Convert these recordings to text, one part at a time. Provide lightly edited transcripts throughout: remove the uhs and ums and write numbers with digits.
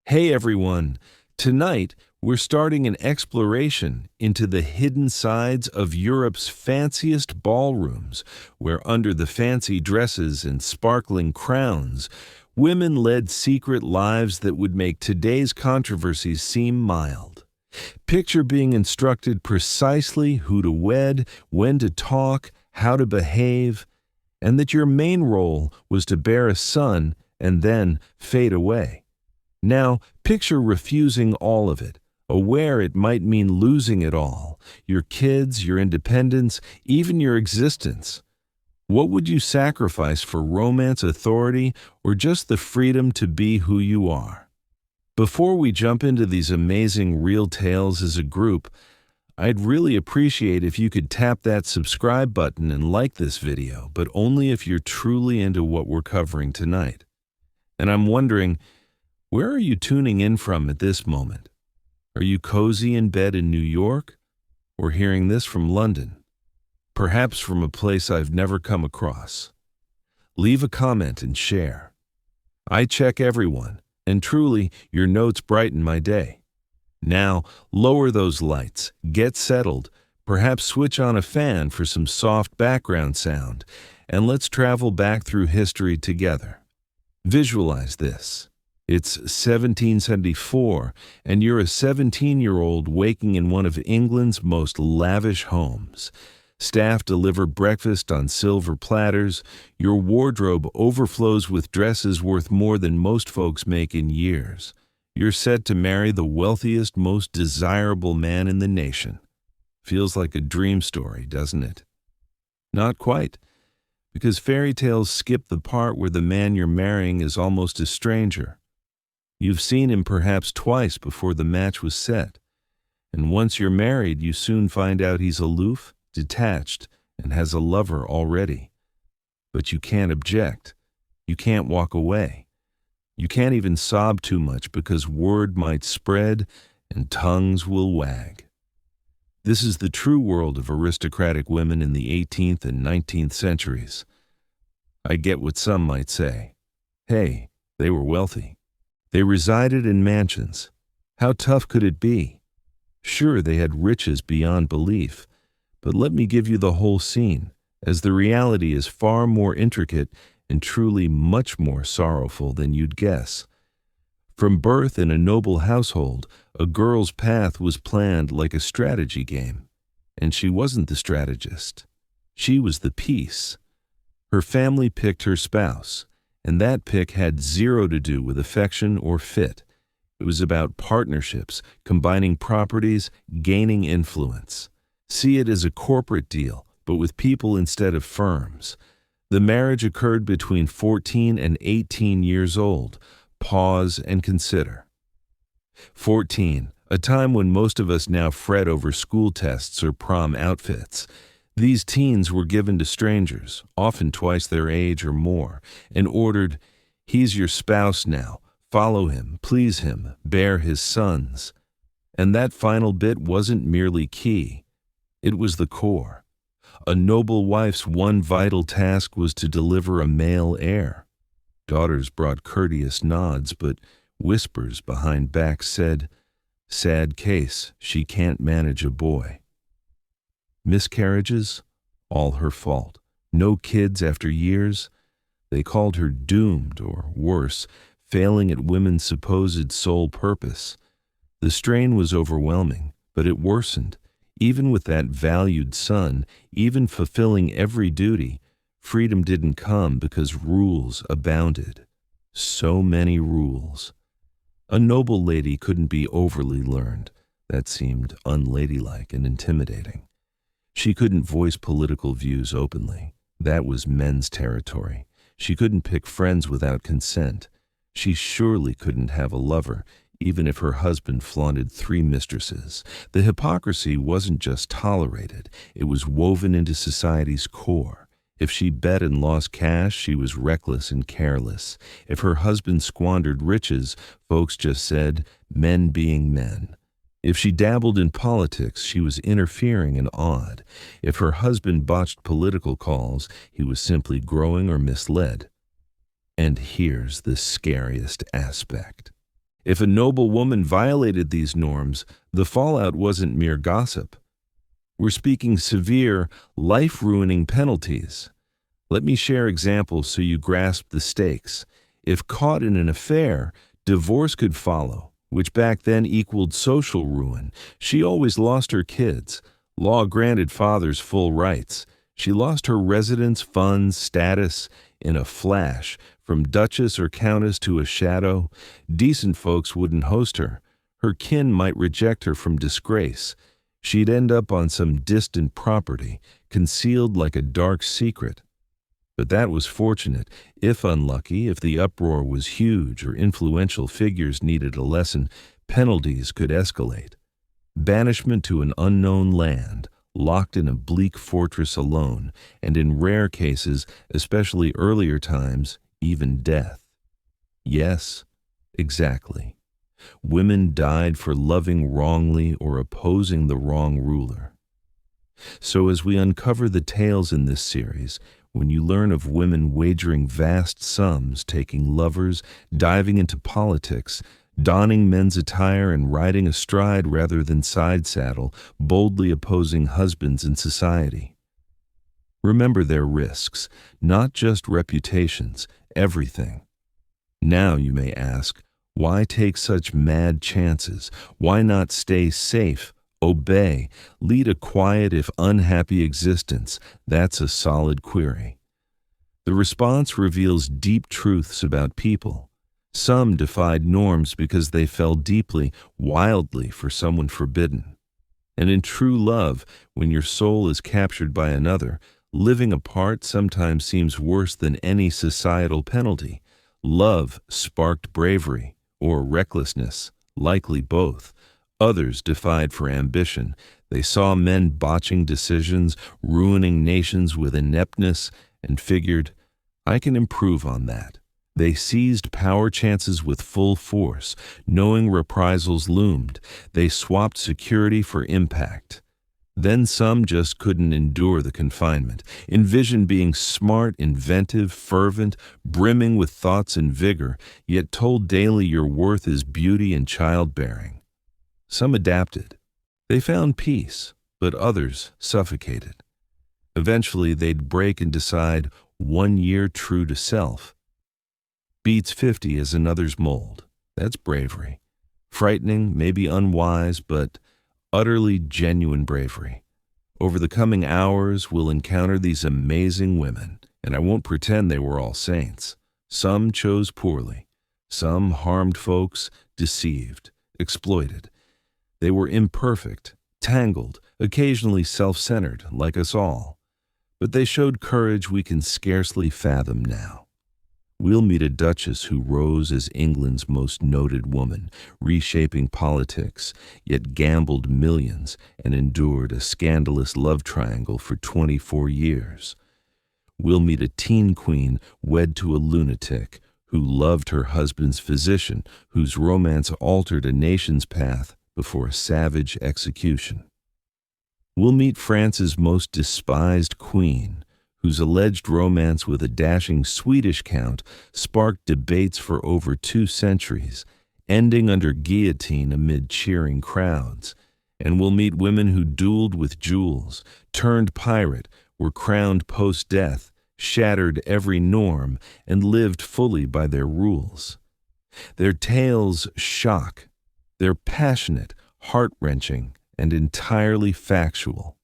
Hey everyone! Tonight, we're starting an exploration into the hidden sides of Europe's fanciest ballrooms, where under the fancy dresses and sparkling crowns, women led secret lives that would make today's controversies seem mild. Picture being instructed precisely who to wed, when to talk, how to behave, and that your main role was to bear a son and then fade away. Now, picture refusing all of it, aware it might mean losing it all, your kids, your independence, even your existence. What would you sacrifice for romance, authority, or just the freedom to be who you are? Before we jump into these amazing real tales as a group, I'd really appreciate if you could tap that subscribe button and like this video, but only if you're truly into what we're covering tonight. And I'm wondering, where are you tuning in from at this moment? Are you cozy in bed in New York? Or hearing this from London? Perhaps from a place I've never come across. Leave a comment and share. I check everyone, and truly, your notes brighten my day. Now, lower those lights, get settled, perhaps switch on a fan for some soft background sound, and let's travel back through history together. Visualize this. It's 1774, and you're a 17-year-old waking in one of England's most lavish homes. Staff deliver breakfast on silver platters. Your wardrobe overflows with dresses worth more than most folks make in years. You're set to marry the wealthiest, most desirable man in the nation. Feels like a dream story, doesn't it? Not quite, because fairy tales skip the part where the man you're marrying is almost a stranger. You've seen him perhaps twice before the match was set, and once you're married, you soon find out he's aloof, detached, and has a lover already. But you can't object. You can't walk away. You can't even sob too much because word might spread and tongues will wag. This is the true world of aristocratic women in the 18th and 19th centuries. I get what some might say. Hey, they were wealthy. They resided in mansions. How tough could it be? Sure, they had riches beyond belief, but let me give you the whole scene, as the reality is far more intricate and truly much more sorrowful than you'd guess. From birth in a noble household, a girl's path was planned like a strategy game, and she wasn't the strategist. She was the piece. Her family picked her spouse, and that pick had zero to do with affection or fit. It was about partnerships, combining properties, gaining influence. See it as a corporate deal, but with people instead of firms. The marriage occurred between 14 and 18 years old. Pause and consider. 14, a time when most of us now fret over school tests or prom outfits. These teens were given to strangers, often twice their age or more, and ordered, "He's your spouse now. Follow him, please him, bear his sons." And that final bit wasn't merely key. It was the core. A noble wife's one vital task was to deliver a male heir. Daughters brought courteous nods, but whispers behind backs said, "Sad case, she can't manage a boy." Miscarriages? All her fault. No kids after years? They called her doomed, or worse, failing at women's supposed sole purpose. The strain was overwhelming, but it worsened. Even with that valued son, even fulfilling every duty, freedom didn't come because rules abounded. So many rules. A noble lady couldn't be overly learned. That seemed unladylike and intimidating. She couldn't voice political views openly. That was men's territory. She couldn't pick friends without consent. She surely couldn't have a lover, even if her husband flaunted 3 mistresses. The hypocrisy wasn't just tolerated, it was woven into society's core. If she bet and lost cash, she was reckless and careless. If her husband squandered riches, folks just said, "Men being men." If she dabbled in politics, she was interfering and odd. If her husband botched political calls, he was simply growing or misled. And here's the scariest aspect. If a noble woman violated these norms, the fallout wasn't mere gossip. We're speaking severe, life-ruining penalties. Let me share examples so you grasp the stakes. If caught in an affair, divorce could follow, which back then equaled social ruin. She always lost her kids. Law granted fathers full rights. She lost her residence, funds, status in a flash. From duchess or countess to a shadow, decent folks wouldn't host her. Her kin might reject her from disgrace. She'd end up on some distant property, concealed like a dark secret. But that was fortunate. If unlucky, if the uproar was huge or influential figures needed a lesson, penalties could escalate. Banishment to an unknown land, locked in a bleak fortress alone, and in rare cases, especially earlier times, even death. Yes, exactly. Women died for loving wrongly or opposing the wrong ruler. So as we uncover the tales in this series, when you learn of women wagering vast sums, taking lovers, diving into politics, donning men's attire and riding astride rather than side saddle, boldly opposing husbands in society. Remember their risks, not just reputations, everything. Now you may ask, why take such mad chances? Why not stay safe, obey, lead a quiet if unhappy existence? That's a solid query. The response reveals deep truths about people. Some defied norms because they fell deeply, wildly for someone forbidden. And in true love, when your soul is captured by another, living apart sometimes seems worse than any societal penalty. Love sparked bravery, or recklessness, likely both. Others defied for ambition. They saw men botching decisions, ruining nations with ineptness, and figured, I can improve on that. They seized power chances with full force, knowing reprisals loomed. They swapped security for impact. Then some just couldn't endure the confinement. Envision being smart, inventive, fervent, brimming with thoughts and vigor, yet told daily your worth is beauty and childbearing. Some adapted. They found peace, but others suffocated. Eventually they'd break and decide 1 year true to self. Beats 50 as another's mold. That's bravery. Frightening, maybe unwise, but utterly genuine bravery. Over the coming hours, we'll encounter these amazing women, and I won't pretend they were all saints. Some chose poorly. Some harmed folks, deceived, exploited. They were imperfect, tangled, occasionally self-centered, like us all. But they showed courage we can scarcely fathom now. We'll meet a duchess who rose as England's most noted woman, reshaping politics, yet gambled millions and endured a scandalous love triangle for 24 years. We'll meet a teen queen wed to a lunatic who loved her husband's physician, whose romance altered a nation's path before a savage execution. We'll meet France's most despised queen, whose alleged romance with a dashing Swedish count sparked debates for over 2 centuries, ending under guillotine amid cheering crowds. And we'll meet women who dueled with jewels, turned pirate, were crowned post-death, shattered every norm, and lived fully by their rules. Their tales shock. They're passionate, heart-wrenching, and entirely factual.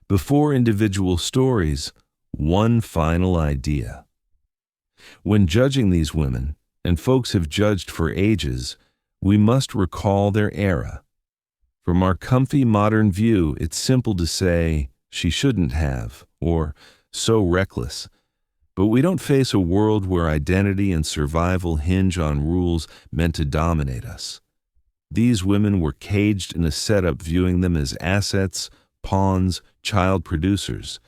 Before individual stories, one final idea. When judging these women, and folks have judged for ages, we must recall their era. From our comfy modern view, it's simple to say, she shouldn't have, or so reckless. But we don't face a world where identity and survival hinge on rules meant to dominate us. These women were caged in a setup viewing them as assets, pawns, child producers.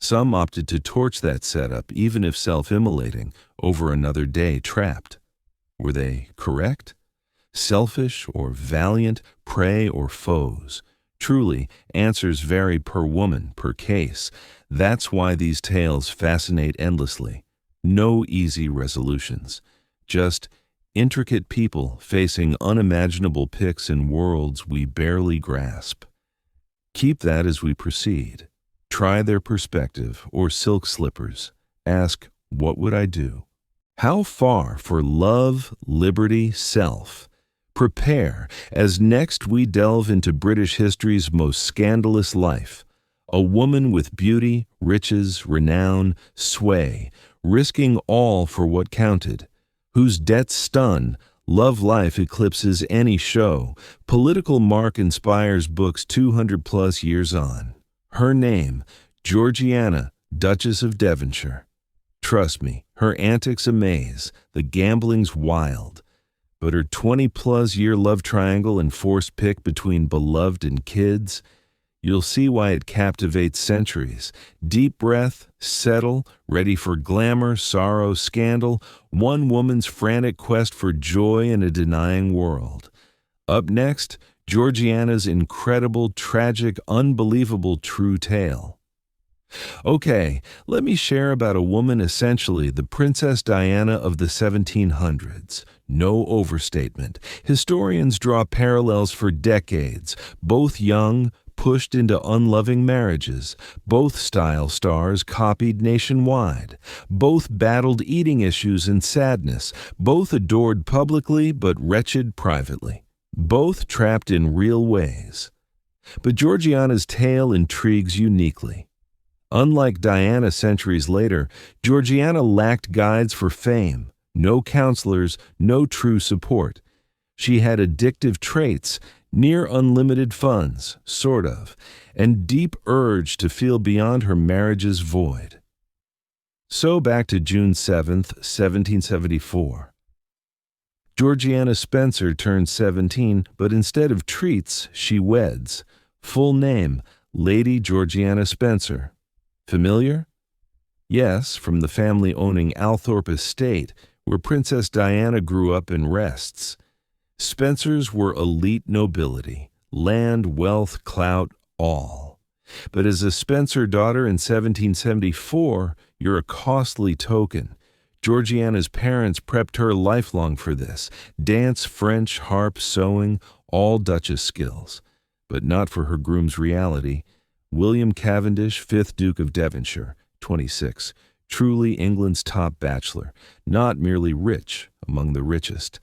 Some opted to torch that setup, even if self-immolating, over another day trapped. Were they correct? Selfish or valiant, prey or foes? Truly, answers vary per woman, per case. That's why these tales fascinate endlessly. No easy resolutions. Just intricate people facing unimaginable picks in worlds we barely grasp. Keep that as we proceed. Try their perspective or silk slippers. Ask, what would I do? How far for love, liberty, self? Prepare as next we delve into British history's most scandalous life. A woman with beauty, riches, renown, sway, risking all for what counted, whose debts stun, love life eclipses any show, political mark inspires books 200-plus years on. Her name, Georgiana, Duchess of Devonshire. Trust me, her antics amaze, the gambling's wild. But her 20-plus year love triangle and forced pick between beloved and kids, you'll see why it captivates centuries. Deep breath, settle, ready for glamour, sorrow, scandal, one woman's frantic quest for joy in a denying world. Up next, Georgiana's incredible, tragic, unbelievable true tale. Okay, let me share about a woman essentially the Princess Diana of the 1700s. No overstatement. Historians draw parallels for decades, both young, pushed into unloving marriages, both style stars copied nationwide, both battled eating issues and sadness, both adored publicly but wretched privately, both trapped in real ways. But Georgiana's tale intrigues uniquely. Unlike Diana centuries later, Georgiana lacked guides for fame, no counselors, no true support. She had addictive traits, near unlimited funds, sort of, and deep urge to feel beyond her marriage's void. So back to June 7th, 1774. Georgiana Spencer turns 17, but instead of treats, she weds. Full name, Lady Georgiana Spencer. Familiar? Yes, from the family owning Althorpe Estate, where Princess Diana grew up and rests. Spencers were elite nobility, land, wealth, clout, all. But as a Spencer daughter in 1774, you're a costly token. Georgiana's parents prepped her lifelong for this. Dance, French, harp, sewing, all Duchess skills. But not for her groom's reality. William Cavendish, 5th Duke of Devonshire, 26, truly England's top bachelor, not merely rich, among the richest.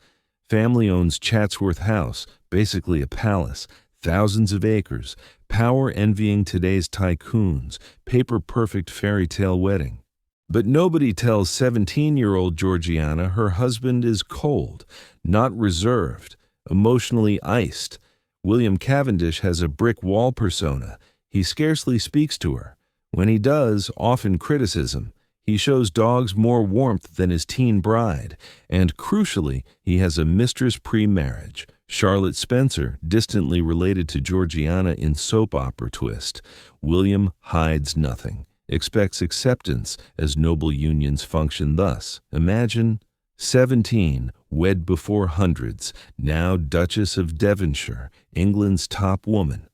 Family owns Chatsworth House, basically a palace, thousands of acres, power envying today's tycoons, paper-perfect fairy tale wedding. But nobody tells 17-year-old Georgiana her husband is cold, not reserved, emotionally iced. William Cavendish has a brick wall persona. He scarcely speaks to her. When he does, often criticism. He shows dogs more warmth than his teen bride, and crucially, he has a mistress pre-marriage, Charlotte Spencer, distantly related to Georgiana in soap opera twist. William hides nothing, expects acceptance as noble unions function thus. Imagine 17, wed before hundreds, now Duchess of Devonshire, England's top woman.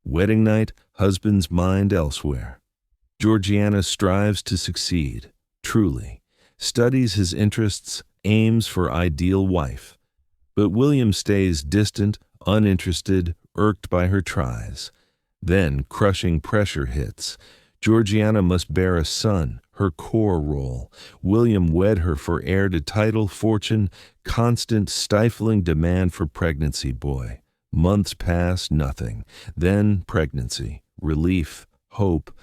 Wedding night, husband's mind elsewhere. Georgiana strives to succeed, truly, studies his interests, aims for ideal wife. But William stays distant, uninterested, irked by her tries. Then crushing pressure hits. Georgiana must bear a son, her core role. William wed her for heir to title, fortune, constant, stifling demand for pregnancy boy. Months pass, nothing. Then pregnancy, relief, hope,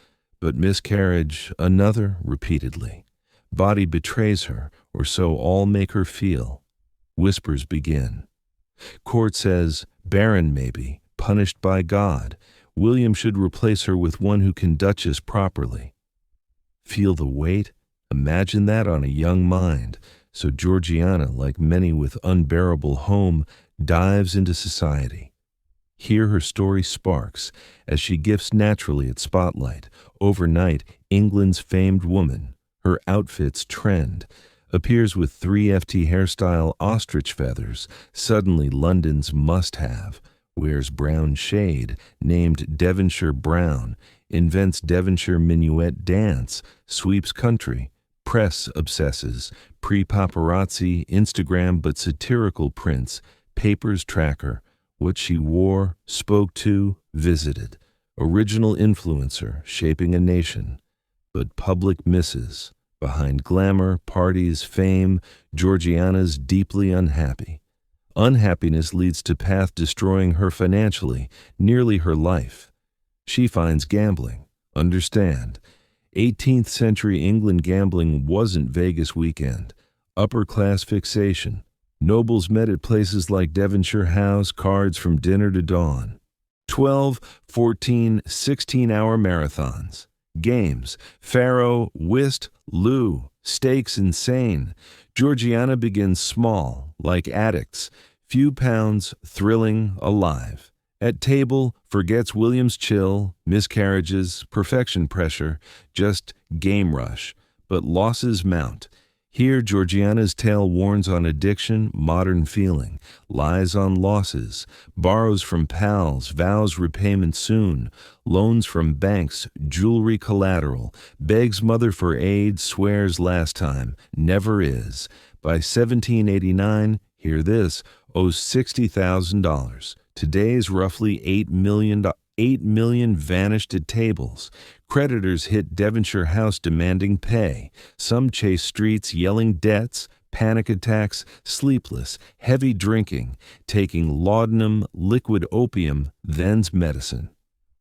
but miscarriage, another, repeatedly. Body betrays her, or so all make her feel. Whispers begin. Court says, barren maybe, punished by God. William should replace her with one who can duchess properly. Feel the weight? Imagine that on a young mind. So Georgiana, like many with unbearable home, dives into society. Here her story sparks, as she gifts naturally at spotlight. Overnight, England's famed woman, her outfits trend, appears with 3FT hairstyle ostrich feathers, suddenly London's must-have, wears brown shade, named Devonshire Brown, invents Devonshire minuet dance, sweeps country, press obsesses, pre-paparazzi, Instagram but satirical prints, papers tracker, what she wore, spoke to, visited. Original influencer, shaping a nation. But public misses. Behind glamour, parties, fame, Georgiana's deeply unhappy. Unhappiness leads to path destroying her financially, nearly her life. She finds gambling. Understand. 18th century England gambling wasn't Vegas weekend. Upper-class fixation. Nobles met at places like Devonshire House, cards from dinner to dawn. 12, 14, 16-hour marathons. Games, faro, whist, loo, stakes insane. Georgiana begins small, like addicts. Few pounds, thrilling, alive. At table, forgets William's chill, miscarriages, perfection pressure, just game rush. But losses mount. Here, Georgiana's tale warns on addiction, modern feeling, lies on losses, borrows from pals, vows repayment soon, loans from banks, jewelry collateral, begs mother for aid, swears last time, never is. By 1789, hear this, owes $60,000. Today's roughly $8 million vanished at tables. Creditors hit Devonshire House demanding pay. Some chase streets yelling debts, panic attacks, sleepless, heavy drinking, taking laudanum, liquid opium, then's medicine.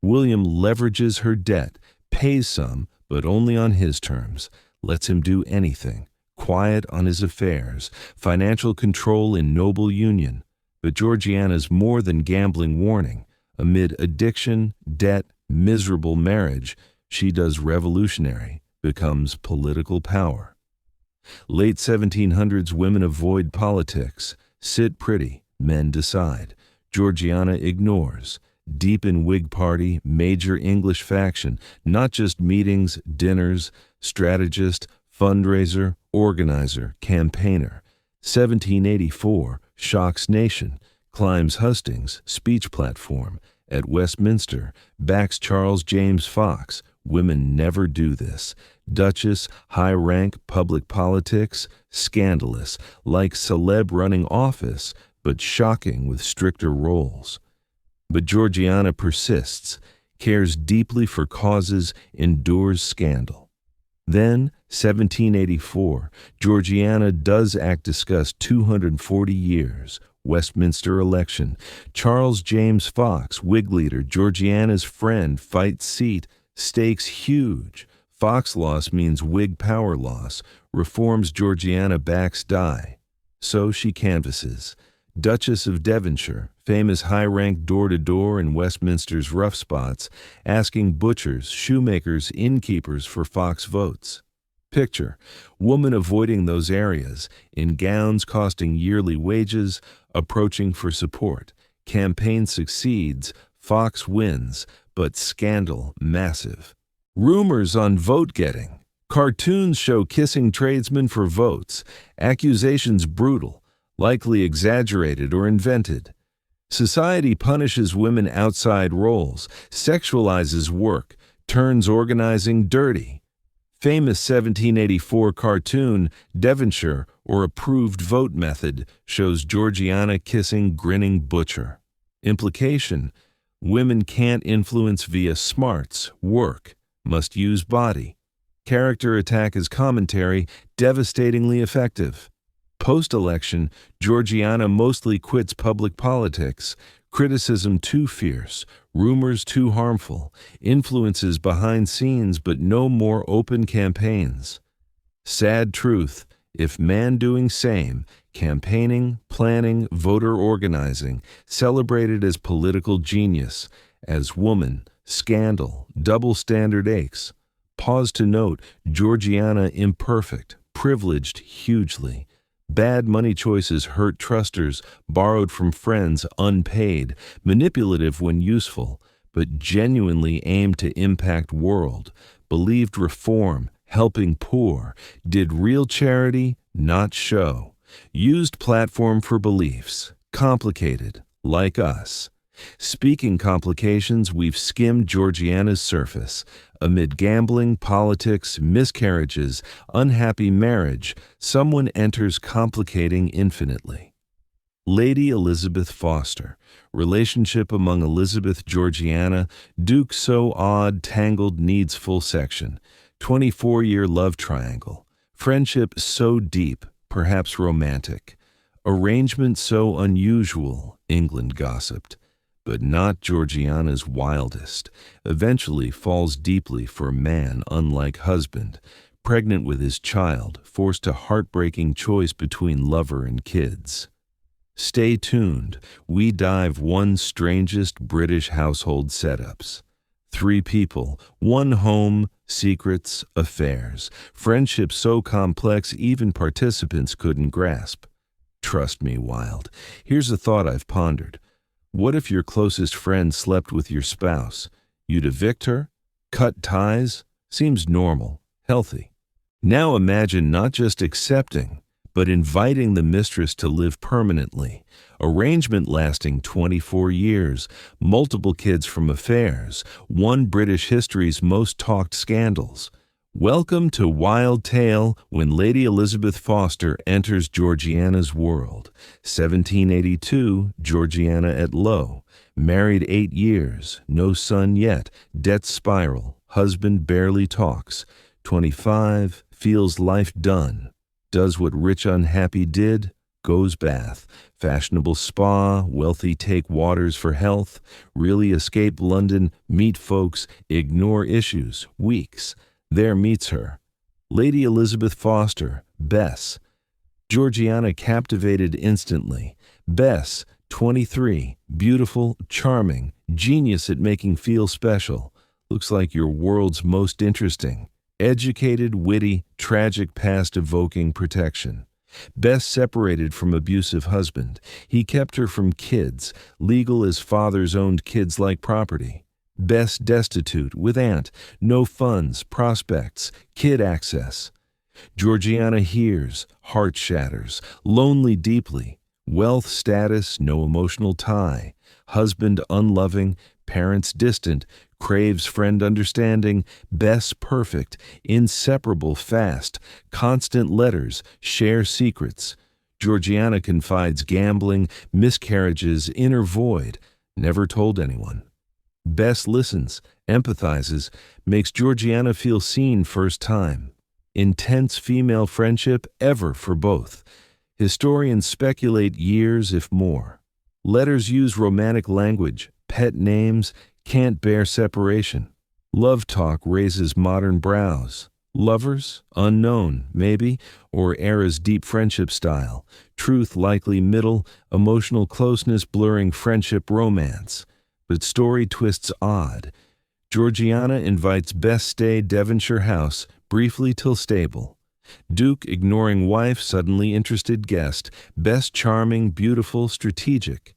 William leverages her debt, pays some, but only on his terms, lets him do anything, quiet on his affairs, financial control in noble union. But Georgiana's more than gambling warning. Amid addiction, debt, miserable marriage, she does revolutionary, becomes political power. Late 1700s women avoid politics, sit pretty, men decide. Georgiana ignores. Deep in Whig party, major English faction, not just meetings, dinners, strategist, fundraiser, organizer, campaigner. 1784, shocks nation, climbs hustings, speech platform. At Westminster, backs Charles James Fox. Women never do this. Duchess, high rank, public politics, scandalous, like celeb running office, but shocking with stricter roles. But Georgiana persists, cares deeply for causes, endures scandal. Then, 1784, Georgiana does act discussed 240 years. Westminster election. Charles James Fox, Whig leader, Georgiana's friend, fights seat, stakes huge. Fox loss means Whig power loss. Reforms Georgiana backs die. So she canvasses. Duchess of Devonshire, famous high-rank door-to-door in Westminster's rough spots, asking butchers, shoemakers, innkeepers for Fox votes. Picture, woman avoiding those areas, in gowns costing yearly wages, approaching for support. Campaign succeeds, Fox wins, but scandal massive. Rumors on vote-getting. Cartoons show kissing tradesmen for votes. Accusations brutal, likely exaggerated or invented. Society punishes women outside roles, sexualizes work, turns organizing dirty. Famous 1784 cartoon, Devonshire, or approved vote method, shows Georgiana kissing grinning butcher. Implication, women can't influence via smarts, work, must use body. Character attack as commentary, devastatingly effective. Post-election, Georgiana mostly quits public politics. Criticism too fierce, rumors too harmful, influences behind scenes but no more open campaigns. Sad truth, if man doing same, campaigning, planning, voter organizing, celebrated as political genius, as woman, scandal, double standard aches. Pause to note, Georgiana imperfect, privileged hugely. Bad money choices hurt trusters, borrowed from friends, unpaid, manipulative when useful, but genuinely aimed to impact world, believed reform, helping poor, did real charity, not show, used platform for beliefs, complicated, like us. Speaking complications, we've skimmed Georgiana's surface. Amid gambling, politics, miscarriages, unhappy marriage, someone enters complicating infinitely. Lady Elizabeth Foster. Relationship among Elizabeth Georgiana. Duke so odd, tangled, needs full section. 24-year love triangle. Friendship so deep, perhaps romantic. Arrangement so unusual, England gossiped. But not Georgiana's wildest. Eventually falls deeply for man unlike husband. Pregnant with his child, forced a heartbreaking choice between lover and kids. Stay tuned. We dive one strangest British household setups. 3 people, 1 home, secrets, affairs. Friendship so complex even participants couldn't grasp. Trust me, Wild. Here's a thought I've pondered. What if your closest friend slept with your spouse? You'd evict her? Cut ties? Seems normal, healthy. Now imagine not just accepting, but inviting the mistress to live permanently. Arrangement lasting 24 years, multiple kids from affairs, one British history's most talked scandals. Welcome to Wild Tale when Lady Elizabeth Foster enters Georgiana's world. 1782, Georgiana at low. Married 8 years, no son yet, debt spiral, husband barely talks. 25, feels life done. Does what rich unhappy did, goes bath. Fashionable spa, wealthy take waters for health. Really escape London, meet folks, ignore issues, weeks. There meets her. Lady Elizabeth Foster, Bess. Georgiana captivated instantly. Bess, 23, beautiful, charming, genius at making feel special. Looks like your world's most interesting. Educated, witty, tragic past evoking protection. Bess separated from abusive husband. He kept her from kids, legal as fathers owned kids like property. Bess destitute, with aunt, no funds, prospects, kid access. Georgiana hears, heart shatters, lonely deeply, wealth status, no emotional tie, husband unloving, parents distant, craves friend understanding, Bess perfect, inseparable fast, constant letters, share secrets. Georgiana confides gambling, miscarriages, inner void, never told anyone. Bess listens, empathizes, makes Georgiana feel seen first time. Intense female friendship ever for both. Historians speculate years if more. Letters use romantic language, pet names, can't bear separation. Love talk raises modern brows. Lovers? Unknown, maybe, or era's deep friendship style. Truth likely middle, emotional closeness blurring friendship romance. But story twists odd. Georgiana invites Bess stay Devonshire house, briefly till stable. Duke ignoring wife, suddenly interested guest. Bess charming, beautiful, strategic.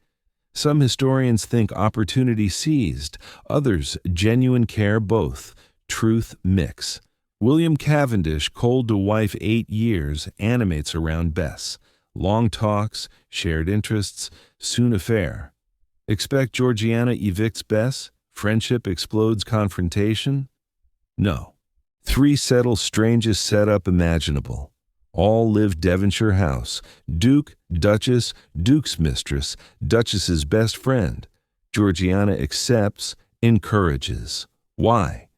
Some historians think opportunity seized, others genuine care both. Truth mix. William Cavendish, cold to wife 8 years, animates around Bess. Long talks, shared interests, soon affair. Expect Georgiana evicts Bess? Friendship explodes confrontation? No. 3 settle strangest setup imaginable. All live Devonshire house. Duke, Duchess, Duke's mistress, Duchess's best friend. Georgiana accepts, encourages. Why?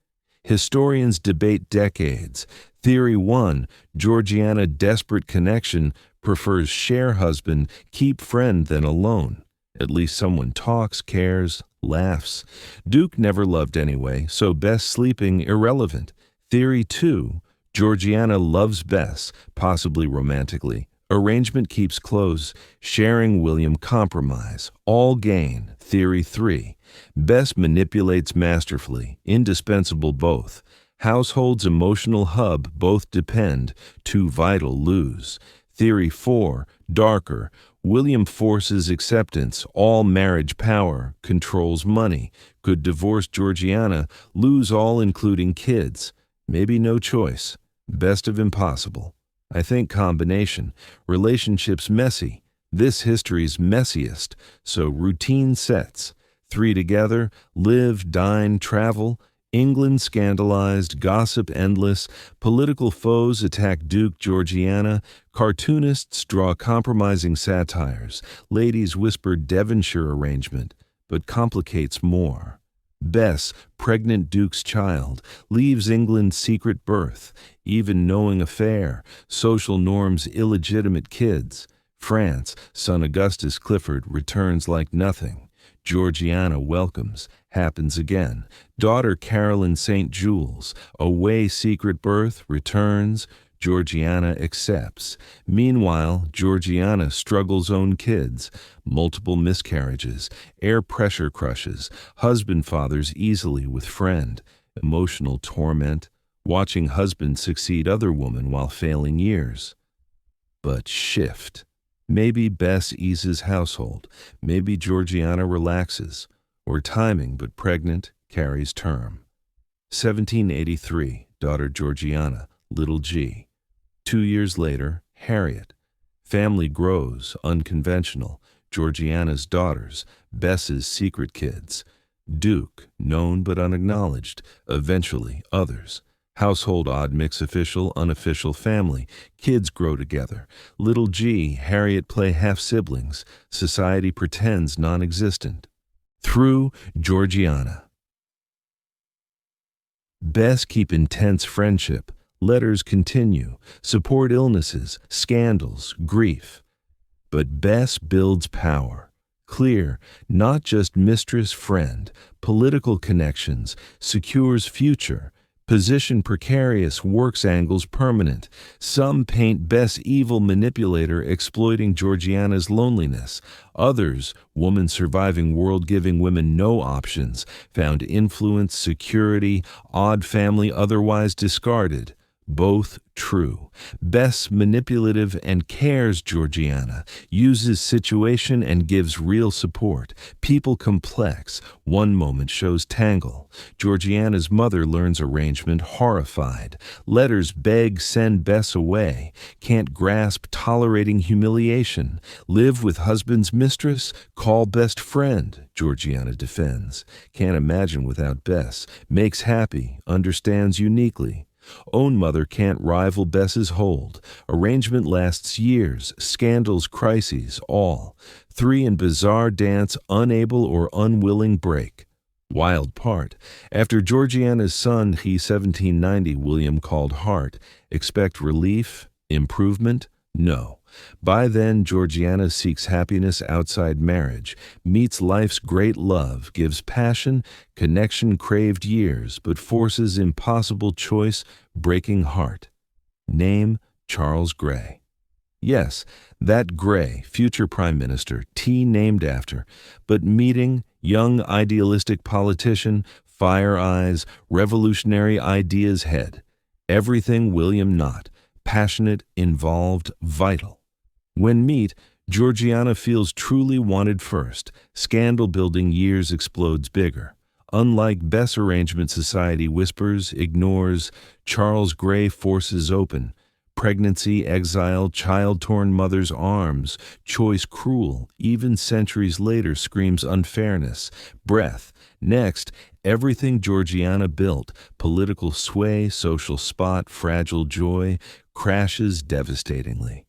Historians debate decades. Theory 1, Georgiana desperate connection, prefers share husband, keep friend than alone. At least someone talks, cares, laughs. Duke never loved anyway, so Bess sleeping irrelevant. Theory 2, Georgiana loves Bess, possibly romantically. Arrangement keeps close. Sharing William compromise. All gain. Theory 3, Bess manipulates masterfully. Indispensable both. Household's emotional hub both depend. 2 vital lose. Theory 4, darker. William forces acceptance, all marriage power, controls money, could divorce Georgiana, lose all including kids. Maybe no choice. Best of impossible. I think combination. Relationships messy. This history's messiest, so routine sets. Three together, live, dine, travel. England scandalized, gossip endless, political foes attack Duke Georgiana, cartoonists draw compromising satires, ladies whisper Devonshire arrangement, but complicates more. Bess, pregnant Duke's child, leaves England's secret birth, even knowing affair, social norms illegitimate kids. France, son Augustus Clifford, returns like nothing. Georgiana welcomes, happens again. Daughter Caroline St. Jules, away secret birth, returns. Georgiana accepts. Meanwhile, Georgiana struggles own kids, multiple miscarriages, air pressure crushes, husband fathers easily with friend, emotional torment, watching husband succeed other woman while failing years. But shift. Maybe Bess eases household, maybe Georgiana relaxes, or timing but pregnant carries term. 1783, daughter Georgiana, little G. 2 years later, Harriet. Family grows, unconventional, Georgiana's daughters, Bess's secret kids. Duke, known but unacknowledged, eventually others. Household odd mix official, unofficial family. Kids grow together. Little G, Harriet play half-siblings. Society pretends non-existent. Through Georgiana. Bess keep intense friendship. Letters continue. Support illnesses, scandals, grief. But Bess builds power. Clear, not just mistress, friend. Political connections, secures future. Position precarious, works angles permanent. Some paint Bess evil manipulator exploiting Georgiana's loneliness. Others, woman surviving world giving women no options, found influence, security, odd family otherwise discarded. Both true. Bess manipulative and cares Georgiana, uses situation and gives real support. People complex, one moment shows tangle. Georgiana's mother learns arrangement horrified. Letters beg send Bess away. Can't grasp tolerating humiliation. Live with husband's mistress, call best friend, Georgiana defends. Can't imagine without Bess. Makes happy, understands uniquely. Own mother can't rival Bess's hold. Arrangement lasts years, scandals, crises, all. Three in bizarre dance, unable or unwilling break. Wild part. After Georgiana's son, he 1790, William called heart. Expect relief, improvement? No. By then, Georgiana seeks happiness outside marriage, meets life's great love, gives passion, connection craved years, but forces impossible choice, breaking heart. Name, Charles Grey. Yes, that Grey, future prime minister, tea named after, but meeting, young idealistic politician, fire eyes, revolutionary ideas head. Everything William not, passionate, involved, vital. When meet, Georgiana feels truly wanted first. Scandal building years explodes bigger. Unlike Bess arrangement society whispers, ignores, Charles Grey forces open. Pregnancy, exile, child-torn mother's arms, choice cruel, even centuries later screams unfairness, breath. Next, everything Georgiana built, political sway, social spot, fragile joy, crashes devastatingly.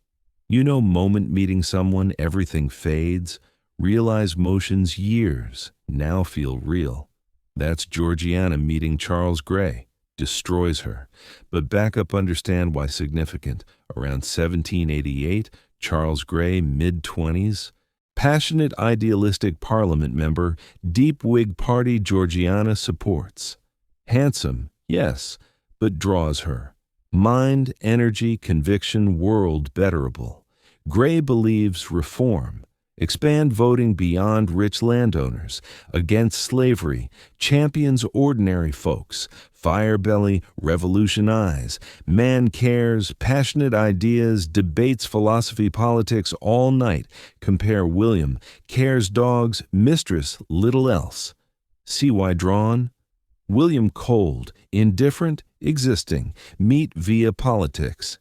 You know, moment meeting someone, everything fades. Realize motions years, now feel real. That's Georgiana meeting Charles Grey. Destroys her. But back up, understand why significant. Around 1788, Charles Grey, mid-20s. Passionate, idealistic parliament member, deep Whig party Georgiana supports. Handsome, yes, but draws her. Mind, energy, conviction, world betterable. Grey believes reform. Expand voting beyond rich landowners, against slavery, champions ordinary folks, fire belly, revolutionize, man cares, passionate ideas, debates philosophy, politics all night, compare William, cares dogs, mistress, little else. See why drawn? William cold, indifferent, existing, meet via politics.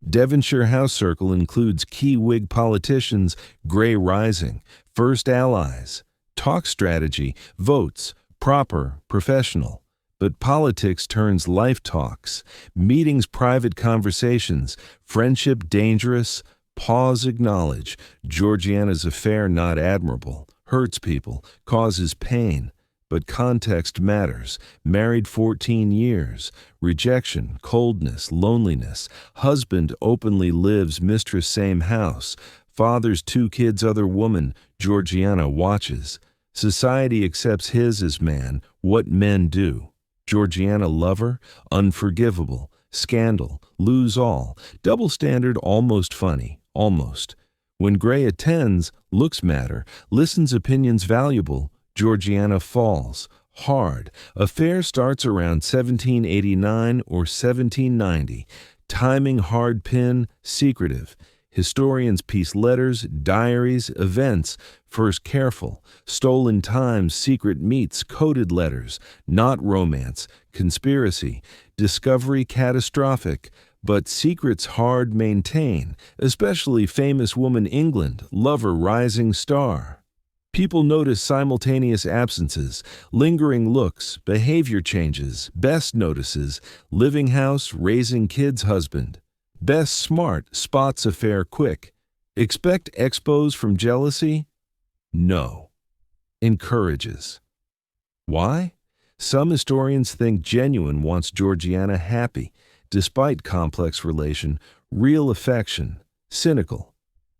Devonshire House Circle includes key Whig politicians, Grey rising, first allies. Talk strategy, votes, proper, professional. But politics turns life talks, meetings private conversations, friendship dangerous, pause acknowledge, Georgiana's affair not admirable, hurts people, causes pain. But context matters. Married 14 years. Rejection, coldness, loneliness. Husband openly lives, mistress same house. Father's 2 kids other woman. Georgiana watches. Society accepts his as man. What men do. Georgiana lover, unforgivable. Scandal, lose all. Double standard, almost funny. Almost. When Gray attends, looks matter. Listens, opinions valuable. Georgiana falls. Hard. Affair starts around 1789 or 1790. Timing hard pin, secretive. Historians piece letters, diaries, events. First careful. Stolen times, secret meets, coded letters. Not romance. Conspiracy. Discovery catastrophic. But secrets hard maintain. Especially famous woman England. Lover rising star. People notice simultaneous absences, lingering looks, behavior changes. Best notices, living house, raising kids husband. Best smart, spots affair quick. Expect expos from jealousy? No. Encourages. Why? Some historians think genuine wants Georgiana happy, despite complex relation, real affection, cynical.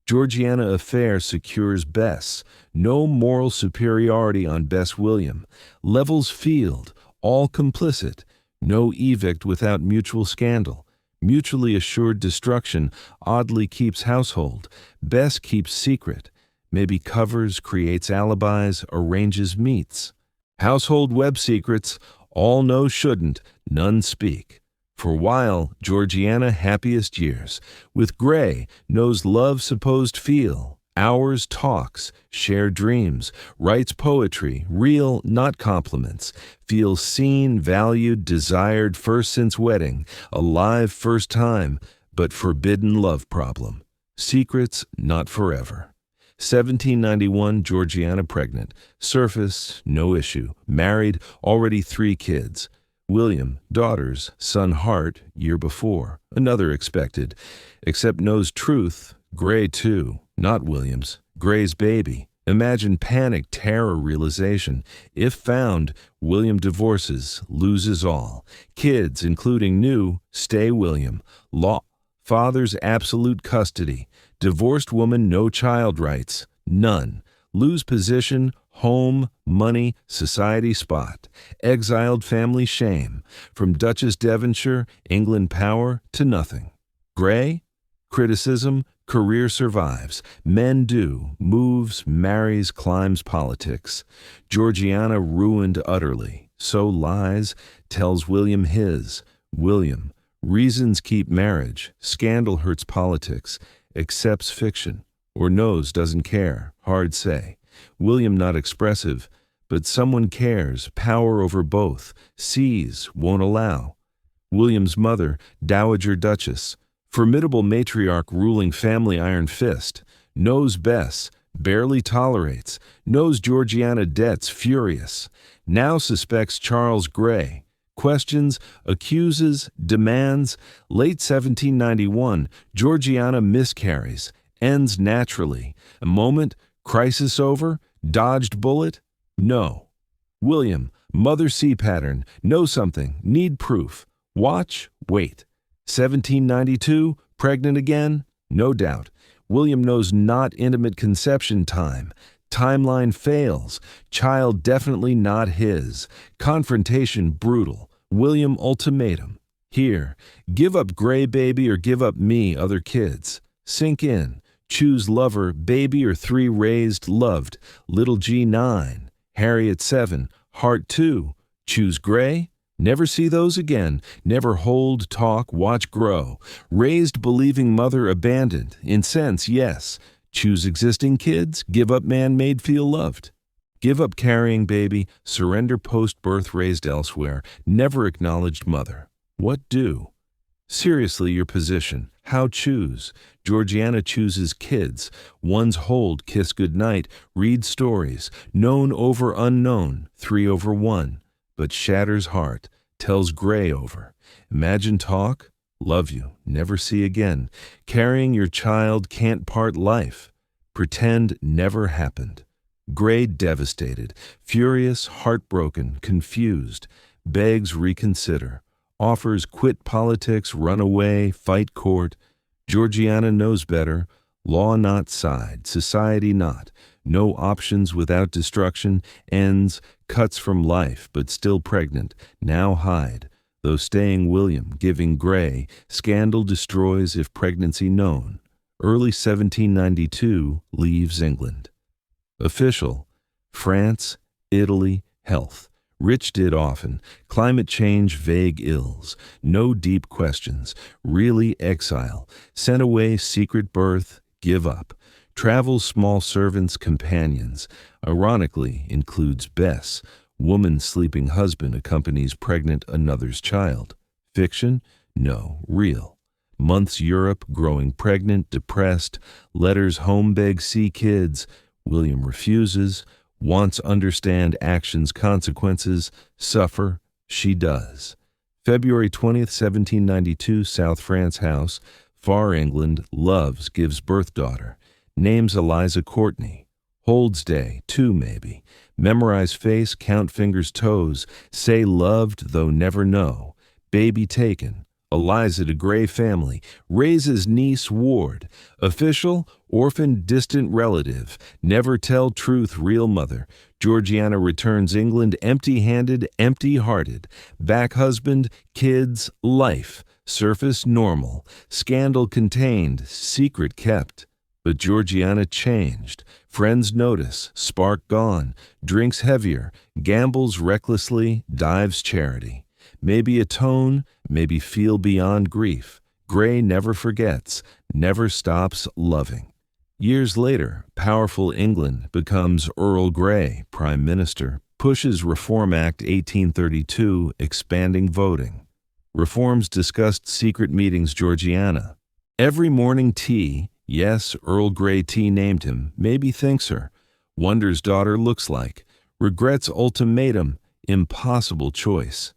Georgiana affair secures Bess. No moral superiority on Bess William. Levels field. All complicit. No evict without mutual scandal. Mutually assured destruction. Oddly keeps household. Bess keeps secret. Maybe covers, creates alibis, arranges meets. Household web secrets. All know shouldn't. None speak. For while, Georgiana happiest years. With Gray, knows love supposed feel. Hours talks, share dreams, writes poetry, real, not compliments. Feels seen, valued, desired first since wedding. Alive first time, but forbidden love problem. Secrets not forever. 1791, Georgiana pregnant. Surface, no issue. Married, already 3 kids. William, daughters, son Hart, year before. Another expected. Except knows truth. Gray too. Not William's. Gray's baby. Imagine panic, terror, realization. If found, William divorces, loses all. Kids, including new, stay William. Law. Father's absolute custody. Divorced woman, no child rights. None. Lose position, home, money, society spot. Exiled family shame. From Duchess Devonshire, England power, to nothing. Gray? Criticism, career survives. Men do, moves, marries, climbs politics. Georgiana ruined utterly. So lies, tells William his. William, reasons keep marriage. Scandal hurts politics. Accepts fiction. Or knows, doesn't care. Hard say. William not expressive, but someone cares, power over both, sees, won't allow. William's mother, Dowager Duchess, formidable matriarch ruling family iron fist, knows Bess, barely tolerates, knows Georgiana debts furious, now suspects Charles Gray, questions, accuses, demands. Late 1791, Georgiana miscarries, ends naturally. A moment, crisis over? Dodged bullet? No. William, mother C pattern, know something, need proof. Watch, wait. 1792, pregnant again? No doubt. William knows not intimate conception time. Timeline fails. Child definitely not his. Confrontation brutal. William ultimatum. Here, give up Gray baby or give up me, other kids. Sink in. Choose lover, baby or 3 raised, loved. Little G 9. Harriet 7. Hart 2. Choose Gray? Never see those again. Never hold, talk, watch grow. Raised believing mother abandoned. In sense, yes. Choose existing kids? Give up man made feel loved. Give up carrying baby, surrender post-birth raised elsewhere, never acknowledged mother. What do? Seriously, your position. How choose? Georgiana chooses kids. One's hold, kiss goodnight, read stories. Known over unknown, 3/1. But shatters heart, tells gray over. Imagine talk, love you, never see again. Carrying your child can't part life. Pretend never happened. Gray devastated, furious, heartbroken, confused. Begs reconsider. Offers quit politics, run away, fight court. Georgiana knows better. Law not side, society not. No options without destruction. Ends, cuts from life, but still pregnant. Now hide. Though staying William, giving Gray. Scandal destroys if pregnancy known. Early 1792, leaves England. Official, France, Italy, health. Rich did often, climate change, vague ills, no deep questions, really exile, sent away secret birth, give up, travel small servants, companions, ironically includes Bess, woman sleeping husband accompanies pregnant another's child. Fiction? No, real. Months Europe, growing pregnant, depressed, letters home beg see kids, William refuses, wants understand actions consequences, suffer, she does. February 20th, 1792, South France house, far England, loves, gives birth daughter, names Eliza Courtney. Holds day, 2 maybe, memorize face, count fingers toes, say loved though never know, baby taken. Eliza to Gray family, raises niece ward, official, orphan, distant relative, never tell truth, real mother. Georgiana returns England empty-handed, empty-hearted, back husband, kids, life, surface normal, scandal contained, secret kept. But Georgiana changed, friends notice, spark gone, drinks heavier, gambles recklessly, dives charity. Maybe atone, maybe feel beyond grief. Gray never forgets, never stops loving. Years later, powerful England becomes Earl Grey, Prime Minister, pushes Reform Act 1832, expanding voting. Reforms discussed secret meetings Georgiana. Every morning tea, yes, Earl Grey tea named him, maybe thinks her. Wonders daughter looks like. Regrets ultimatum, impossible choice.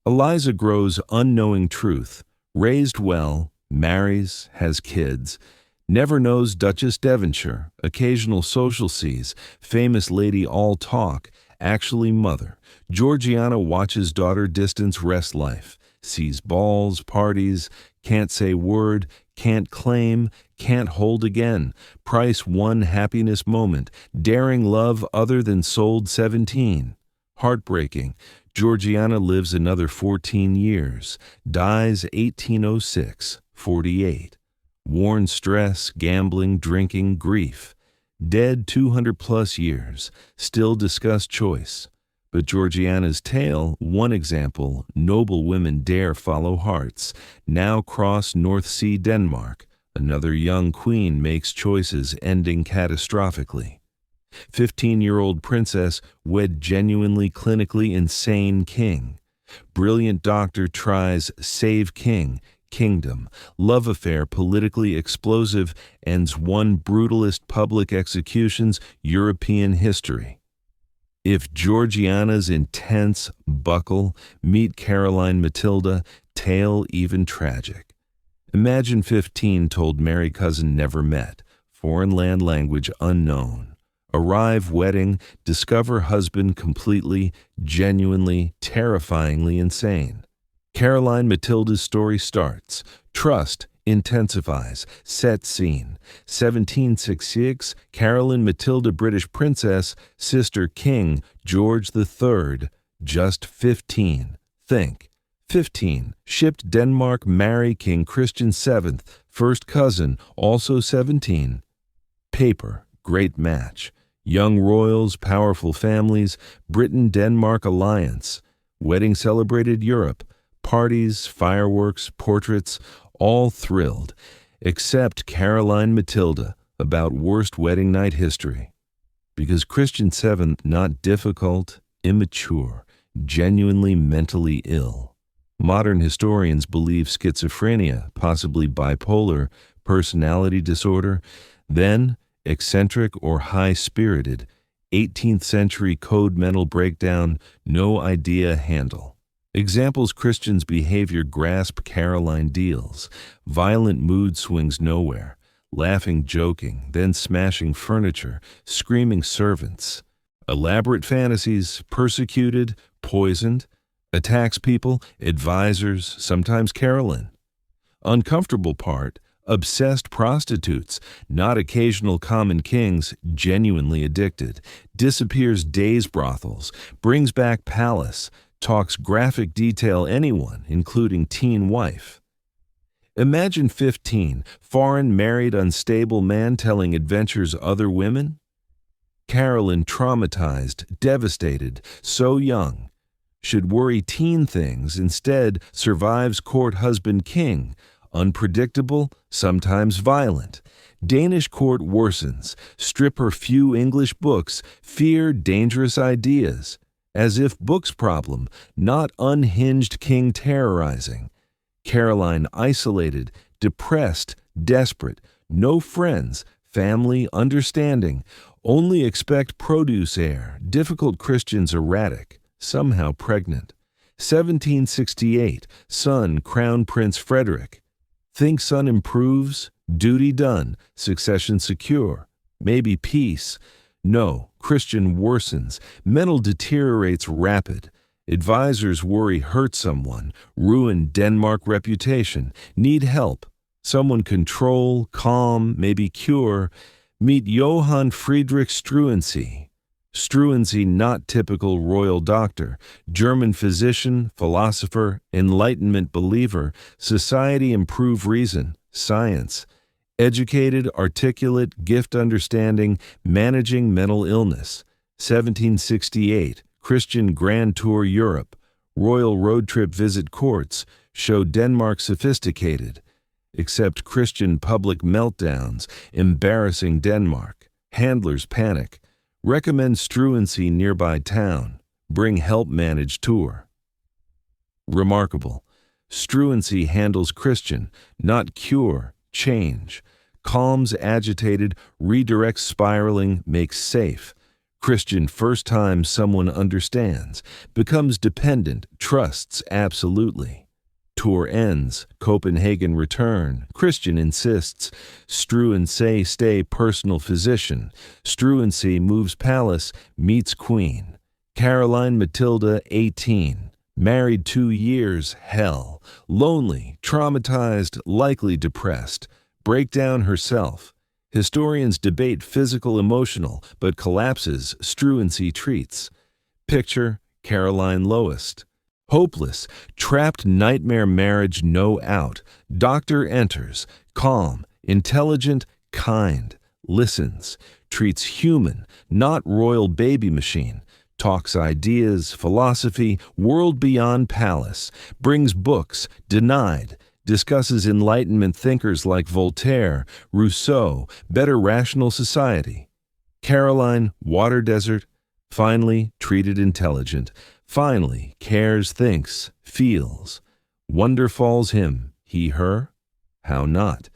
Eliza grows unknowing truth, raised well, marries, has kids, never knows Duchess Devonshire, occasional social sees, famous lady all talk, actually mother. Georgiana watches daughter distance rest life, sees balls, parties, can't say word, can't claim, can't hold again, price one happiness moment, daring love other than sold 17. Heartbreaking. Georgiana lives another 14 years, dies 1806, 48. Worn stress, gambling, drinking, grief. Dead 200-plus years, still discuss choice. But Georgiana's tale, one example, noble women dare follow hearts, now cross North Sea Denmark. Another young queen makes choices ending catastrophically. 15-year-old princess wed genuinely clinically insane king. Brilliant doctor tries save king, kingdom. Love affair politically explosive ends one brutalist public executions European history. If Georgiana's intense buckle, meet Caroline Matilda, tale even tragic. Imagine 15 told marry cousin never met, foreign land language unknown. Arrive wedding, discover husband completely, genuinely, terrifyingly insane. Caroline Matilda's story starts. Trust intensifies. Set scene. 1766, Caroline Matilda British princess, sister king, George III, just 15. Think. 15. Shipped Denmark, marry King Christian VII, first cousin, also 17. Paper, great match. Young royals, powerful families, Britain-Denmark alliance. Wedding celebrated Europe. Parties, fireworks, portraits, all thrilled. Except Caroline Matilda, about worst wedding night history. Because Christian VII, not difficult, immature, genuinely mentally ill. Modern historians believe schizophrenia, possibly bipolar, personality disorder, then eccentric or high-spirited, 18th century code mental breakdown, no idea handle. Examples: Christian's behavior grasp Caroline deals, violent mood swings nowhere, laughing, joking, then smashing furniture, screaming servants. Elaborate fantasies, persecuted, poisoned, attacks people, advisors, sometimes Caroline. Uncomfortable part, obsessed prostitutes, not occasional common kings, genuinely addicted, disappears days brothels, brings back palace, talks graphic detail anyone, including teen wife. Imagine 15, foreign, married, unstable man telling adventures other women. Caroline, traumatized, devastated, so young. Should worry teen things, instead survives court husband king, unpredictable, sometimes violent. Danish court worsens, strip her few English books, fear dangerous ideas. As if books problem, not unhinged king terrorizing. Caroline isolated, depressed, desperate, no friends, family, understanding, only expect produce heir, difficult Christians erratic, somehow pregnant. 1768, son, Crown Prince Frederick. Think son improves, duty done, succession secure, maybe peace. No, Christian worsens, mental deteriorates rapid. Advisors worry hurt someone, ruin Denmark reputation, need help. Someone control, calm, maybe cure. Meet Johann Friedrich Struensee. Struensee, not typical royal doctor, German physician, philosopher, Enlightenment believer, society improve reason, science. Educated, articulate, gift understanding, managing mental illness. 1768, Christian Grand Tour Europe, royal road trip visit courts, show Denmark sophisticated. Except Christian public meltdowns, embarrassing Denmark. Handlers panic. Recommend Struensee nearby town. Bring help manage tour. Remarkable. Struensee handles Christian, not cure, change. Calms agitated, redirects spiraling, makes safe. Christian first time someone understands, becomes dependent, trusts absolutely. Tour ends, Copenhagen return, Christian insists, Struensee stay personal physician, Struensee moves palace, meets queen. Caroline Matilda, 18, married 2 years, hell, lonely, traumatized, likely depressed. Breakdown herself. Historians debate physical, emotional, but collapses, Struensee treats. Picture, Caroline lowest. Hopeless, trapped nightmare marriage, no out. Doctor enters, calm, intelligent, kind, listens, treats human, not royal baby machine. Talks ideas, philosophy, world beyond palace. Brings books, denied. Discusses Enlightenment thinkers like Voltaire, Rousseau, better rational society. Caroline, water desert, finally treated intelligent, finally cares, thinks, feels. Wonder falls him, he, her? How not?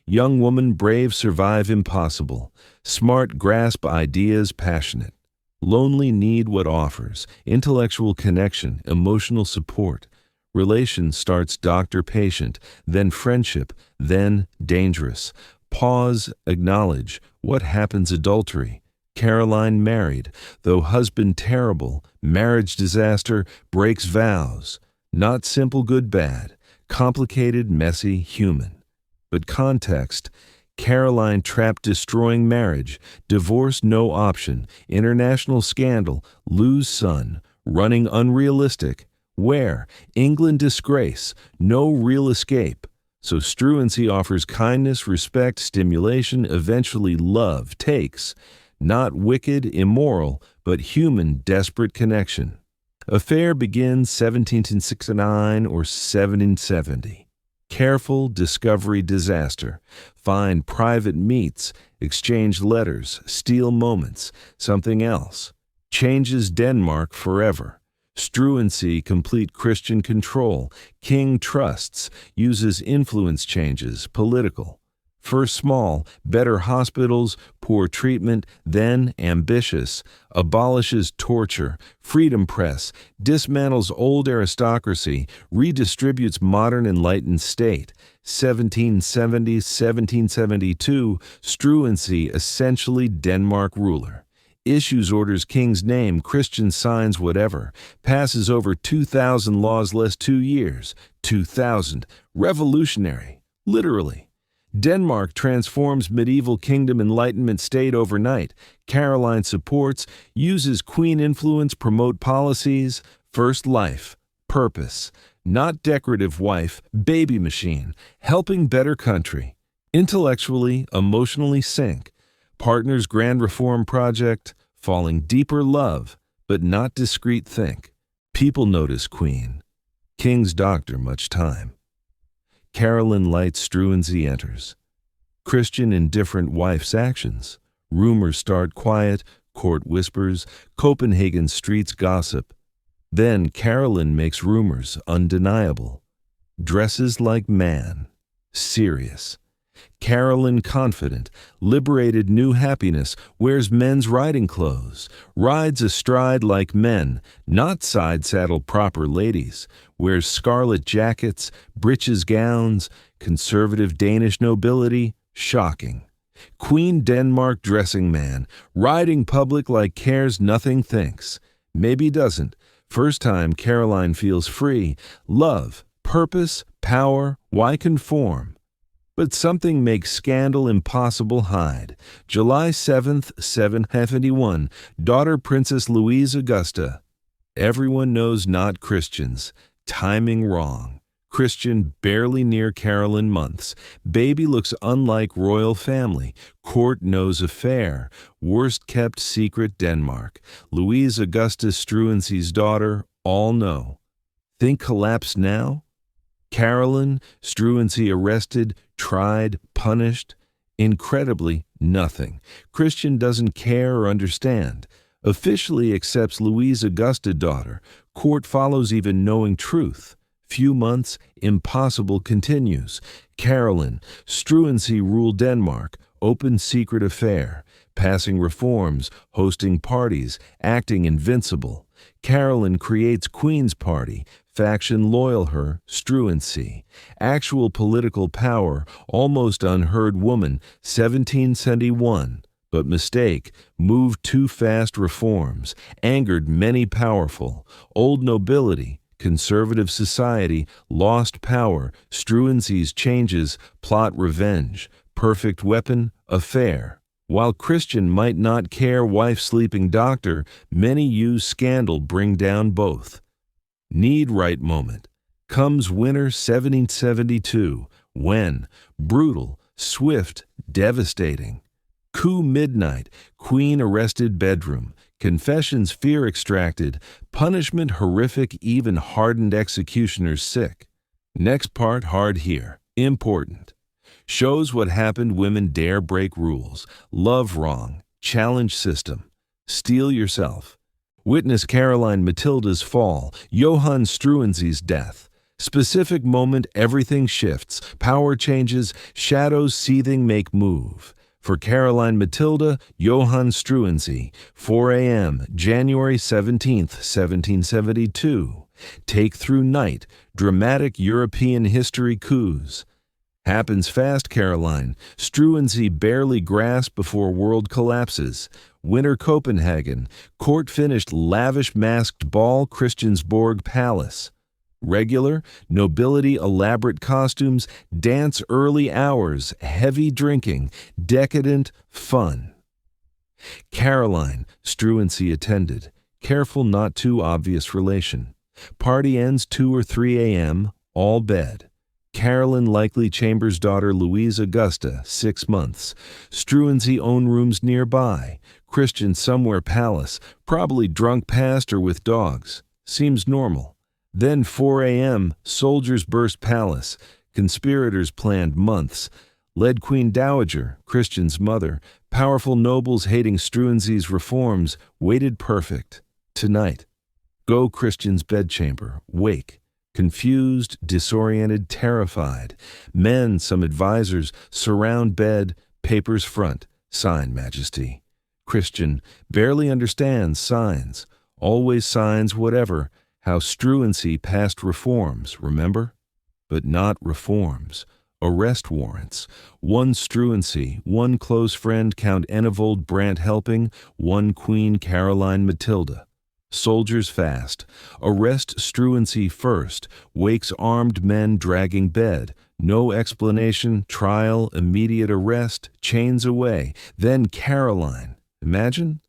Young woman, brave, survive impossible. Smart, grasp ideas, passionate. Lonely, need what offers, intellectual connection, emotional support. Relation starts doctor-patient, then friendship, then dangerous. Pause, acknowledge, what happens adultery? Caroline married, though husband terrible, marriage disaster, breaks vows. Not simple good bad, complicated, messy, human. But context, Caroline trapped destroying marriage, divorce no option, international scandal, lose son, running unrealistic. Where? England disgrace, no real escape. So Struensee offers kindness, respect, stimulation, eventually love, takes. Not wicked, immoral, but human, desperate connection. Affair begins 1769 or 1770. Careful, discovery, disaster. Find private meets, exchange letters, steal moments, something else. Changes Denmark forever. Struensee, complete Christian control. King trusts, uses influence changes, political. First small, better hospitals, poor treatment, then ambitious, abolishes torture, freedom press, dismantles old aristocracy, redistributes modern enlightened state. 1770-1772, Struensee, essentially Denmark ruler. Issues orders king's name, Christian signs whatever, passes over 2,000 laws less 2 years. 2,000. Revolutionary. Literally. Denmark transforms medieval kingdom Enlightenment state overnight. Caroline supports, uses queen influence, promote policies. First life, purpose. Not decorative wife, baby machine, helping better country. Intellectually, emotionally sink. Partners grand reform project, falling deeper love, but not discreet think. People notice queen. King's doctor much time. Caroline lights Struensee enters. Christian indifferent wife's actions. Rumors start quiet, court whispers, Copenhagen streets gossip. Then Caroline makes rumors undeniable. Dresses like man. Serious. Caroline confident, liberated new happiness, wears men's riding clothes, rides astride like men, not side-saddle proper ladies, wears scarlet jackets, breeches gowns, conservative Danish nobility, shocking. Queen Denmark dressing man, riding public like cares nothing thinks. Maybe doesn't. First time Caroline feels free, love, purpose, power, why conform? But something makes scandal impossible hide. July 7th, 771, daughter Princess Louise Augusta. Everyone knows not Christians. Timing wrong. Christian barely near Caroline months. Baby looks unlike royal family. Court knows affair. Worst kept secret Denmark. Louise Augusta Struensee's daughter, all know. Think collapse now? Caroline, Struensee arrested, tried, punished. Incredibly, nothing. Christian doesn't care or understand. Officially accepts Louise Augusta daughter. Court follows even knowing truth. Few months, impossible continues. Caroline, Struensee rule Denmark. Open secret affair. Passing reforms, hosting parties, acting invincible. Caroline creates Queen's Party. Faction loyal her, Struensee. Actual political power, almost unheard woman, 1771. But mistake, moved too fast reforms, angered many powerful. Old nobility, conservative society, lost power, Struensee's changes, plot revenge. Perfect weapon, affair. While Christian might not care wife sleeping doctor, many use scandal bring down both. Need right moment. Comes winter 1772, when? Brutal, swift, devastating. Coup midnight, queen arrested bedroom, confessions fear extracted, punishment horrific even hardened executioners sick. Next part hard here, important. Shows what happened women dare break rules, love wrong, challenge system, steal yourself. Witness Caroline Matilda's fall, Johann Struensee's death. Specific moment everything shifts, power changes, shadows seething make move. For Caroline Matilda, Johann Struensee, 4 a.m., January 17th, 1772. Take through night, dramatic European history coups. Happens fast, Caroline. Struensee barely grasp before world collapses. Winter Copenhagen. Court finished lavish masked ball, Christiansborg Palace. Regular, nobility elaborate costumes, dance early hours, heavy drinking, decadent, fun. Caroline, Struensee attended. Careful not too obvious relation. Party ends 2 or 3 a.m., all bed. Caroline likely Chambers' daughter Louise Augusta, 6 months. Struensee own rooms nearby. Christian somewhere palace, probably drunk past or with dogs. Seems normal. Then 4 a.m., soldiers burst palace. Conspirators planned months. Led Queen Dowager, Christian's mother. Powerful nobles hating Struensee's reforms, waited perfect. Tonight. Go Christian's bedchamber, wake. Confused, disoriented, terrified. Men, some advisors, surround bed, papers front, sign, Majesty. Christian, barely understands signs. Always signs whatever. How Struensee passed reforms, remember? But not reforms. Arrest warrants. One Struensee, one close friend Count Enevold Brant helping, one Queen Caroline Matilda. Soldiers fast. Arrest Struensee first. Wakes armed men dragging bed. No explanation, trial, immediate arrest, chains away. Then Caroline. Imagine?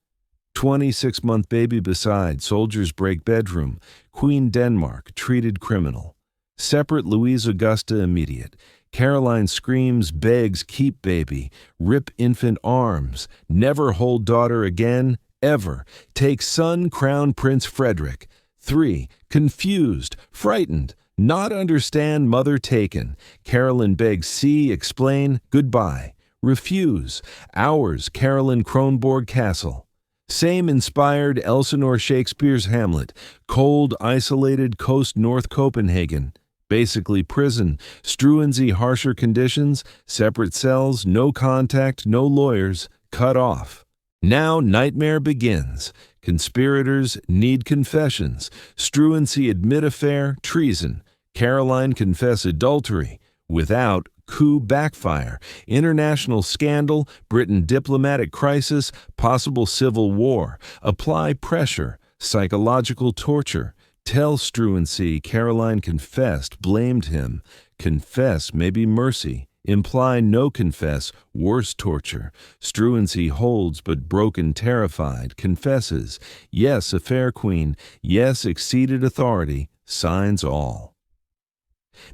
26-month baby beside, soldiers break bedroom. Queen Denmark, treated criminal. Separate Louise Augusta immediate. Caroline screams, begs, keep baby. Rip infant arms. Never hold daughter again, ever. Take son, crown Prince Frederick. 3. Confused, frightened. Not understand mother taken. Caroline begs see, explain, goodbye. Refuse. Hours, Caroline Kronborg Castle. Same inspired Elsinore Shakespeare's Hamlet. Cold, isolated coast North Copenhagen. Basically prison. Struensee harsher conditions. Separate cells, no contact, no lawyers. Cut off. Now nightmare begins. Conspirators need confessions. Struensee admit affair, treason. Caroline confess adultery. Without, coup backfire. International scandal, Britain diplomatic crisis, possible civil war. Apply pressure, psychological torture. Tell Struensee Caroline confessed, blamed him. Confess, maybe mercy. Imply no confess, worse torture. Struensee holds but broken, terrified, confesses. Yes, a fair queen. Yes, exceeded authority. Signs all.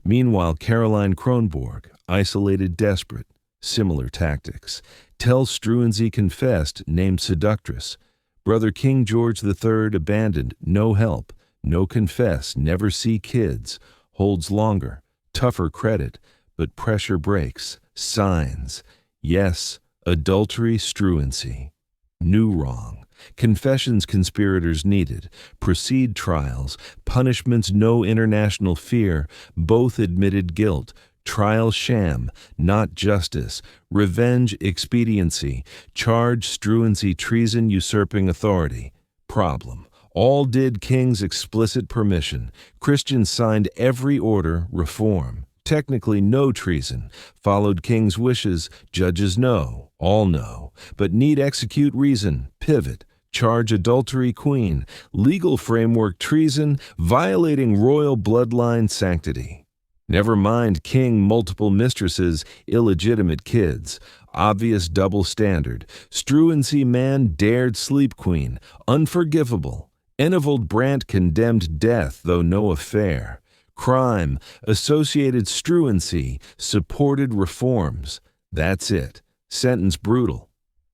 Meanwhile, Caroline Kronborg, isolated, desperate. Similar tactics. Tell Struensee confessed, named seductress. Brother King George III abandoned, no help. No confess, never see kids. Holds longer, tougher credit. But pressure breaks. Signs. Yes, adultery, Struensee. New wrong. Confessions conspirators needed. Proceed trials. Punishments no international fear. Both admitted guilt. Trial sham, not justice. Revenge expediency. Charge Struensee treason usurping authority. Problem. All did King's explicit permission. Christians signed every order, reform. Technically no treason. Followed King's wishes. Judges know. All know. But need execute reason. Pivot. Charge adultery queen. Legal framework treason. Violating royal bloodline sanctity. Never mind King multiple mistresses. Illegitimate kids. Obvious double standard. Struensee man dared sleep queen. Unforgivable. Enevold Brant condemned death, though no affair. Crime, associated Struensee, supported reforms. That's it. Sentence brutal.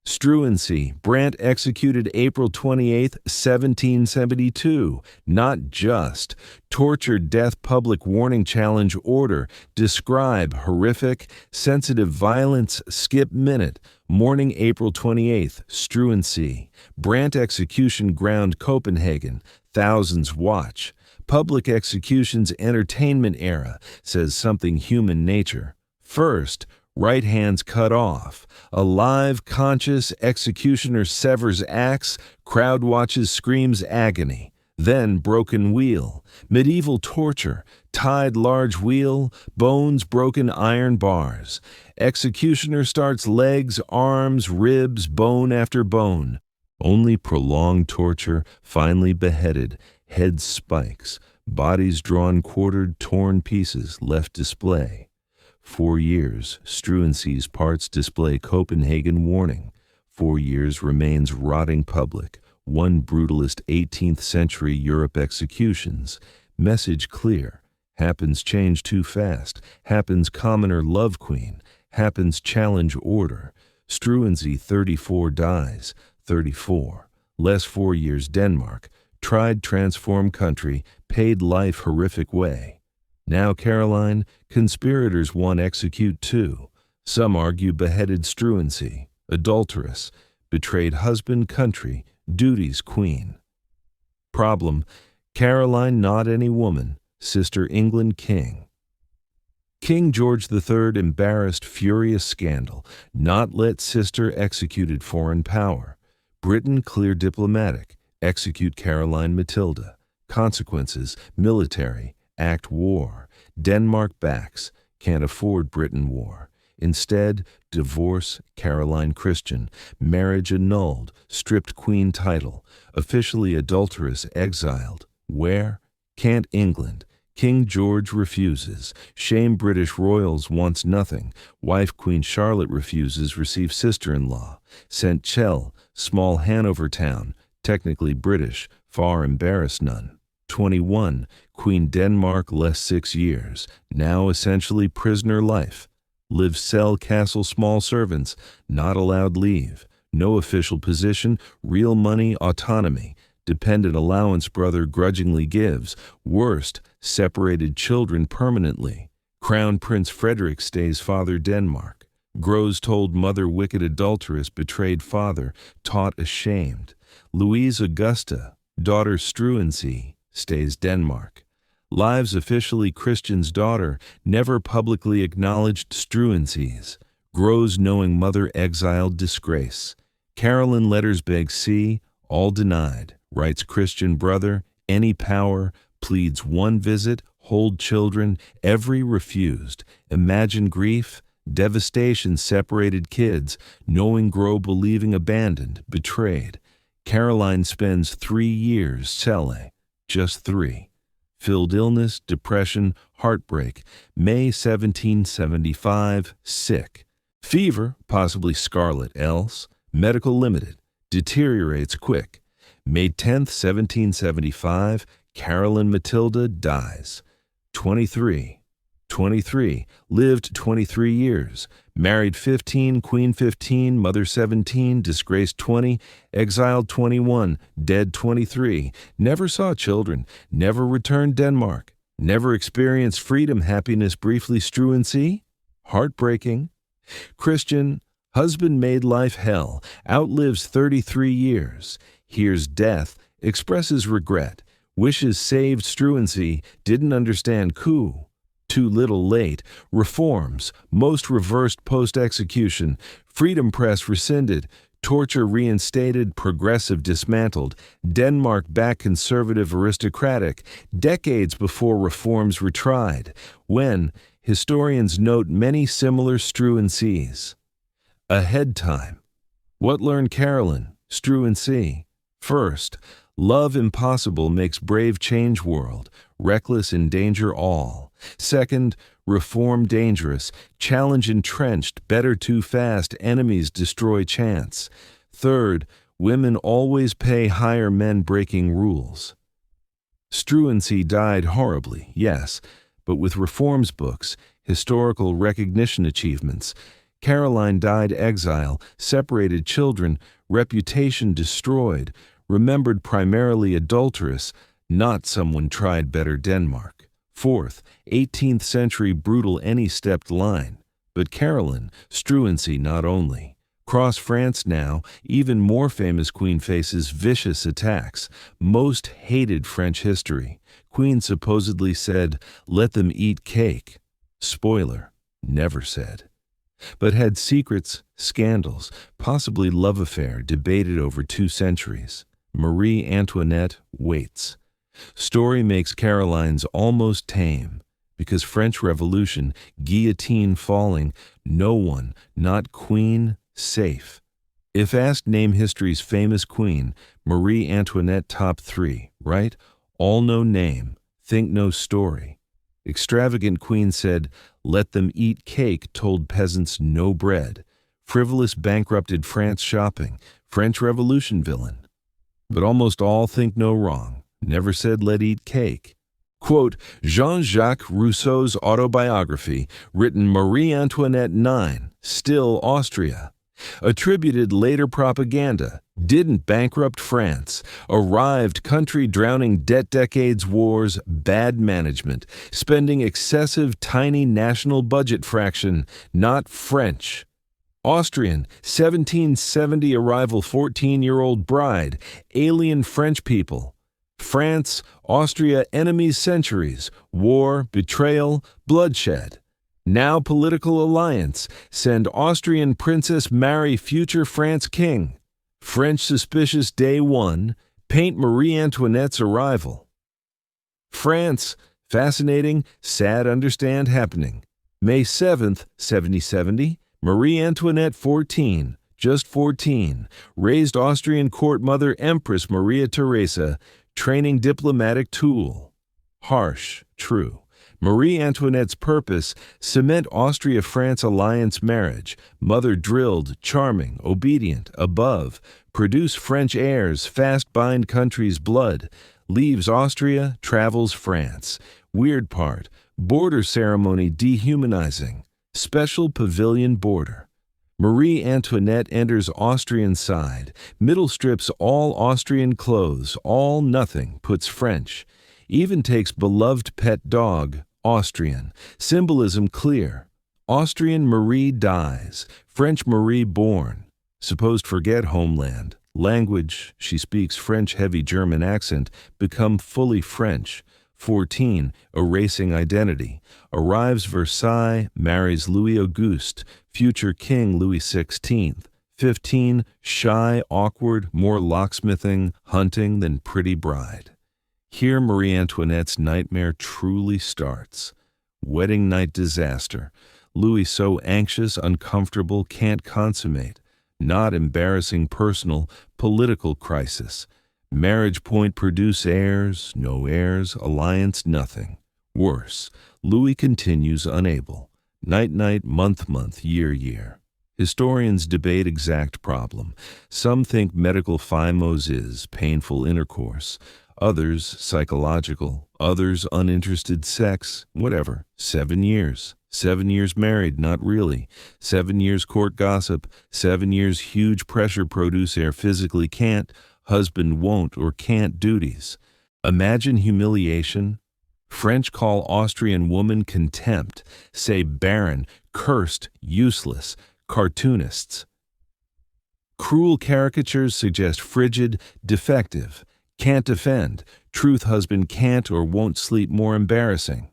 Struensee, Brant executed April 28, 1772. Not just. Tortured death public warning challenge order. Describe horrific, sensitive violence, skip minute. Morning April 28th, Struensee. Brant execution ground Copenhagen. Thousands watch. Public executions entertainment era, says something human nature. First, right hands cut off. A live, conscious executioner severs axe, crowd watches, screams agony. Then broken wheel, medieval torture, tied large wheel, bones broken iron bars. Executioner starts legs, arms, ribs, bone after bone. Only prolonged torture, finally beheaded. Head spikes, bodies drawn, quartered, torn pieces, left display. 4 years, Struensee's parts display Copenhagen warning. 4 years remains rotting public. One brutalist 18th century Europe executions. Message clear. Happens change too fast. Happens commoner love queen. Happens challenge order. Struensee 34 dies. 34. Less 4 years Denmark. Tried transform country, paid life horrific way. Now Caroline, conspirators one execute too. Some argue beheaded Struensee, adulteress, betrayed husband country, duties queen. Problem, Caroline not any woman, Sister England King. King George III embarrassed furious scandal, not let sister executed foreign power. Britain clear diplomatic, execute Caroline Matilda. Consequences, military, act war. Denmark backs, can't afford Britain war. Instead, divorce Caroline Christian, marriage annulled, stripped queen title, officially adulterous exiled. Where? Can't England. King George refuses. Shame British royals wants nothing. Wife Queen Charlotte refuses, receive sister-in-law. Sent Chell, small Hanover town, technically British, far embarrassed none. 21, Queen Denmark less 6 years, now essentially prisoner life. Live cell castle small servants, not allowed leave. No official position, real money, autonomy. Dependent allowance brother grudgingly gives. Worst, separated children permanently. Crown Prince Frederick stays father Denmark. Grows told mother wicked adulteress betrayed father, taught ashamed. Louise Augusta, daughter Struensee, stays Denmark. Lives officially Christian's daughter, never publicly acknowledged Struensees. Grows knowing mother exiled disgrace. Caroline letters beg see, all denied. Writes Christian brother, any power, pleads one visit, hold children, every refused. Imagine grief, devastation separated kids, knowing grow believing abandoned, betrayed. Caroline spends 3 years celle, just 3. Filled illness, depression, heartbreak. May 1775, sick. Fever, possibly scarlet else. Medical limited. Deteriorates quick. May 10th, 1775, Caroline Matilda dies. 23. Lived 23 years. Married 15, queen 15, mother 17, disgraced 20, exiled 21, dead 23. Never saw children, never returned Denmark. Never experienced freedom, happiness briefly Struensee. Heartbreaking. Christian, husband made life hell, outlives 33 years. Hears death, expresses regret, wishes saved Struensee, didn't understand coup. Too little late, reforms, most reversed post-execution, freedom press rescinded, torture reinstated, progressive dismantled, Denmark back conservative aristocratic, decades before reforms retried, when, historians note many similar Struensees. Ahead time. What learned Caroline, Struensee? First, love impossible makes brave change world, reckless endanger all. Second, reform dangerous, challenge entrenched, better too fast, enemies destroy chance. Third, women always pay higher men breaking rules. Struensee died horribly, yes, but with reforms books, historical recognition achievements. Caroline died exile, separated children, reputation destroyed, remembered primarily adulteress, not someone tried better Denmark. Fourth, 18th century brutal any-stepped line. But Caroline, Struensee not only. Cross France now, even more famous queen faces vicious attacks. Most hated French history. Queen supposedly said, "Let them eat cake." Spoiler, never said. But had secrets, scandals, possibly love affair debated over 2 centuries. Marie Antoinette waits. Story makes Caroline's almost tame, because French Revolution, guillotine falling, no one, not queen, safe. If asked name history's famous queen, Marie Antoinette top 3, right? All no name, think no story. Extravagant queen said, "Let them eat cake," told peasants no bread. Frivolous bankrupted France shopping, French Revolution villain. But almost all think no wrong, never said let eat cake. Quote, Jean-Jacques Rousseau's autobiography, written Marie Antoinette 9, still Austria. Attributed later propaganda, didn't bankrupt France, arrived country drowning debt decades wars, bad management, spending excessive tiny national budget fraction, not French. Austrian, 1770 arrival 14-year-old bride, alien French people. France, Austria, enemies centuries, war, betrayal, bloodshed. Now political alliance, send Austrian princess marry future France king. French suspicious day one, paint Marie Antoinette's arrival. France, fascinating, sad understand happening. May 7th, 7070, Marie Antoinette 14, just 14, raised Austrian court mother Empress Maria Theresa, training diplomatic tool. Harsh, true. Marie Antoinette's purpose, cement Austria-France alliance marriage, mother drilled, charming, obedient, above, produce French heirs, fast bind country's blood, leaves Austria, travels France. Weird part, border ceremony dehumanizing, special pavilion border. Marie Antoinette enters Austrian side, middle strips all Austrian clothes, all nothing, puts French. Even takes beloved pet dog, Austrian. Symbolism clear. Austrian Marie dies, French Marie born. Supposed forget homeland. Language, she speaks French heavy German accent, become fully French. 14, erasing identity. Arrives Versailles, marries Louis Auguste, future King Louis XVI. 15, shy, awkward, more locksmithing, hunting than pretty bride. Here Marie Antoinette's nightmare truly starts. Wedding night disaster. Louis so anxious, uncomfortable, can't consummate. Not embarrassing personal, political crisis. Marriage point produce heirs, no heirs, alliance nothing. Worse, Louis continues unable. Night, month, year. Historians debate exact problem. Some think medical phimos is painful intercourse. Others psychological, others uninterested sex, whatever. 7 years. 7 years married, not really. 7 years court gossip. 7 years huge pressure produce heir physically can't, husband won't or can't duties. Imagine humiliation. French call Austrian woman contempt, say barren, cursed, useless, cartoonists. Cruel caricatures suggest frigid, defective. Can't defend, truth husband can't or won't sleep more embarrassing.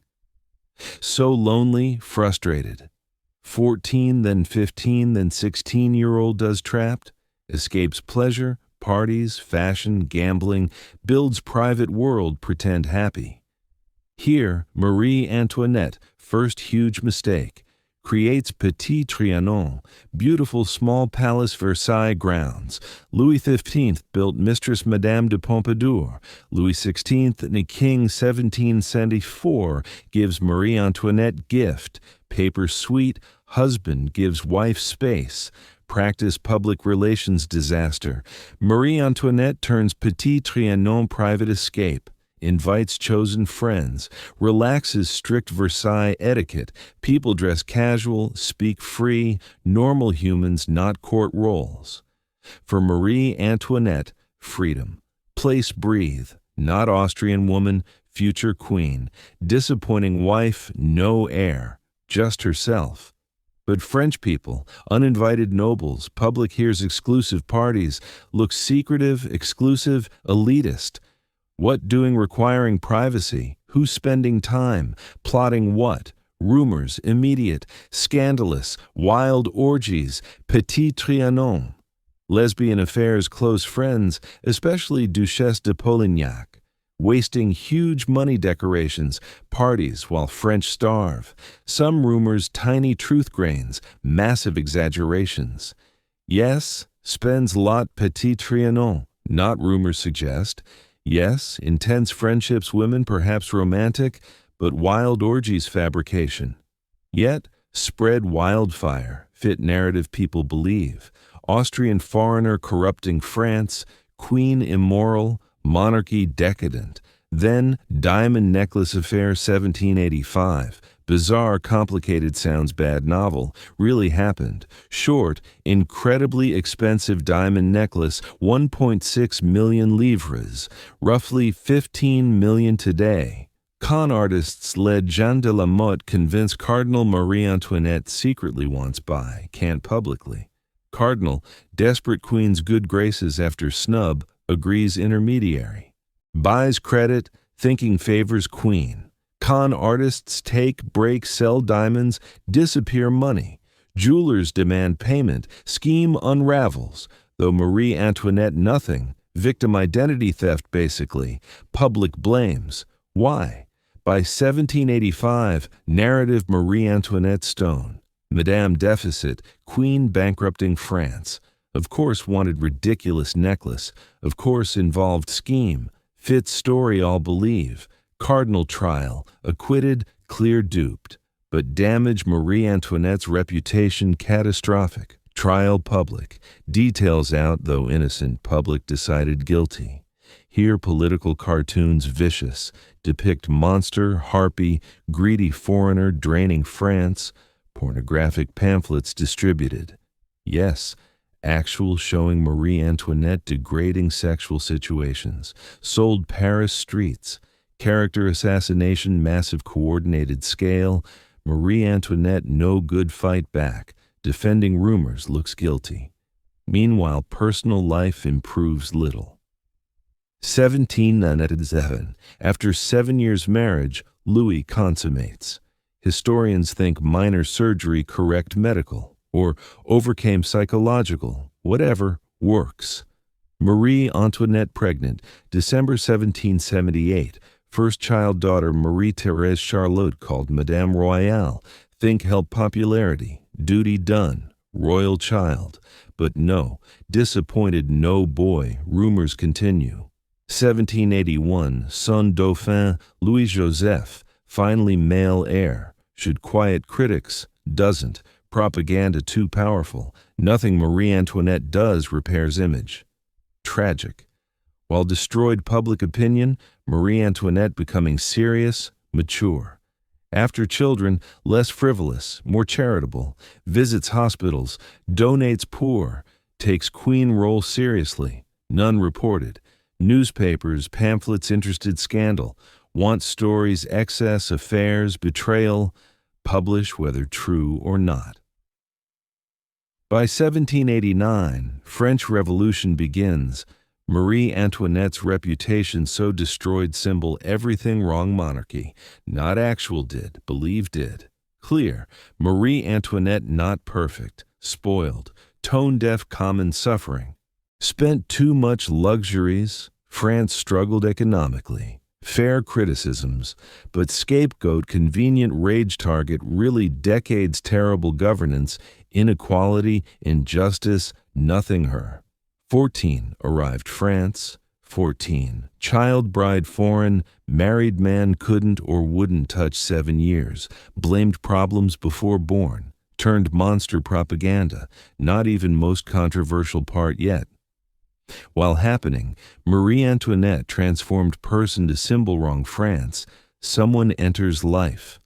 So lonely, frustrated. 14, then 15, then 16-year-old does trapped, escapes pleasure, parties, fashion, gambling, builds private world, pretend happy. Here, Marie Antoinette, first huge mistake, creates Petit Trianon, beautiful small palace Versailles grounds. Louis XV built Mistress Madame de Pompadour. Louis XVI and the King 1774 gives Marie Antoinette gift. Paper sweet, husband gives wife space. Practice public relations disaster. Marie Antoinette turns Petit Trianon private escape. Invites chosen friends, relaxes strict Versailles etiquette, people dress casual, speak free, normal humans, not court roles. For Marie Antoinette, freedom. Place breathe, not Austrian woman, future queen. Disappointing wife, no heir, just herself. But French people, uninvited nobles, public hears exclusive parties, look secretive, exclusive, elitist. What doing requiring privacy? Who's spending time? Plotting what? Rumors, immediate, scandalous, wild orgies, Petit Trianon. Lesbian affairs, close friends, especially Duchess de Polignac. Wasting huge money decorations, parties while French starve. Some rumors, tiny truth grains, massive exaggerations. Yes, spends lot Petit Trianon, not rumors suggest. Yes, intense friendships, women perhaps romantic, but wild orgies fabrication. Yet, spread wildfire, fit narrative people believe. Austrian foreigner corrupting France, queen immoral, monarchy decadent. Then, diamond necklace affair 1785. Bizarre, complicated, sounds bad novel. Really happened. Short, incredibly expensive diamond necklace, 1.6 million livres, roughly 15 million today. Con artists led Jean de la Motte convince Cardinal Marie Antoinette secretly wants buy, can't publicly. Cardinal, desperate queen's good graces after snub, agrees intermediary. Buys credit, thinking favors queen. Con artists take, break, sell diamonds, disappear money. Jewelers demand payment, scheme unravels. Though Marie Antoinette nothing, victim identity theft basically, public blames. Why? By 1785, narrative Marie Antoinette stone. Madame Deficit, queen bankrupting France. Of course wanted ridiculous necklace. Of course involved scheme. Fit story all believe. Cardinal trial, acquitted, clear duped. But damage Marie Antoinette's reputation catastrophic. Trial public. Details out, though innocent, public decided guilty. Here political cartoons vicious, depict monster, harpy, greedy foreigner draining France, pornographic pamphlets distributed. Yes, actual showing Marie Antoinette degrading sexual situations, sold Paris streets, character assassination, massive coordinated scale, Marie Antoinette no good fight back, defending rumors looks guilty. Meanwhile, personal life improves little. 1797. After 7 years' marriage, Louis consummates. Historians think minor surgery correct medical, or overcame psychological, whatever, works. Marie Antoinette pregnant, December 1778. First child daughter Marie-Thérèse Charlotte called Madame Royale. Think help popularity, duty done, royal child. But no, disappointed no boy, rumors continue. 1781, son Dauphin, Louis-Joseph, finally male heir. Should quiet critics, doesn't. Propaganda too powerful. Nothing Marie Antoinette does repairs image. Tragic. While destroyed public opinion, Marie Antoinette becoming serious, mature. After children, less frivolous, more charitable, visits hospitals, donates poor, takes queen role seriously, none reported. Newspapers, pamphlets interested scandal, want stories, excess, affairs, betrayal, publish whether true or not. By 1789, French Revolution begins. Marie Antoinette's reputation so destroyed symbol everything wrong monarchy. Not actual did, believe did. Clear, Marie Antoinette not perfect, spoiled, tone-deaf common suffering. Spent too much luxuries, France struggled economically. Fair criticisms, but scapegoat convenient rage target really decades terrible governance, inequality, injustice, nothing her. 14 arrived France. 14 child bride foreign, married man couldn't or wouldn't touch 7 years, blamed problems before born, turned monster propaganda, not even most controversial part yet. While happening, Marie Antoinette transformed person to symbol wrong France. Someone enters life.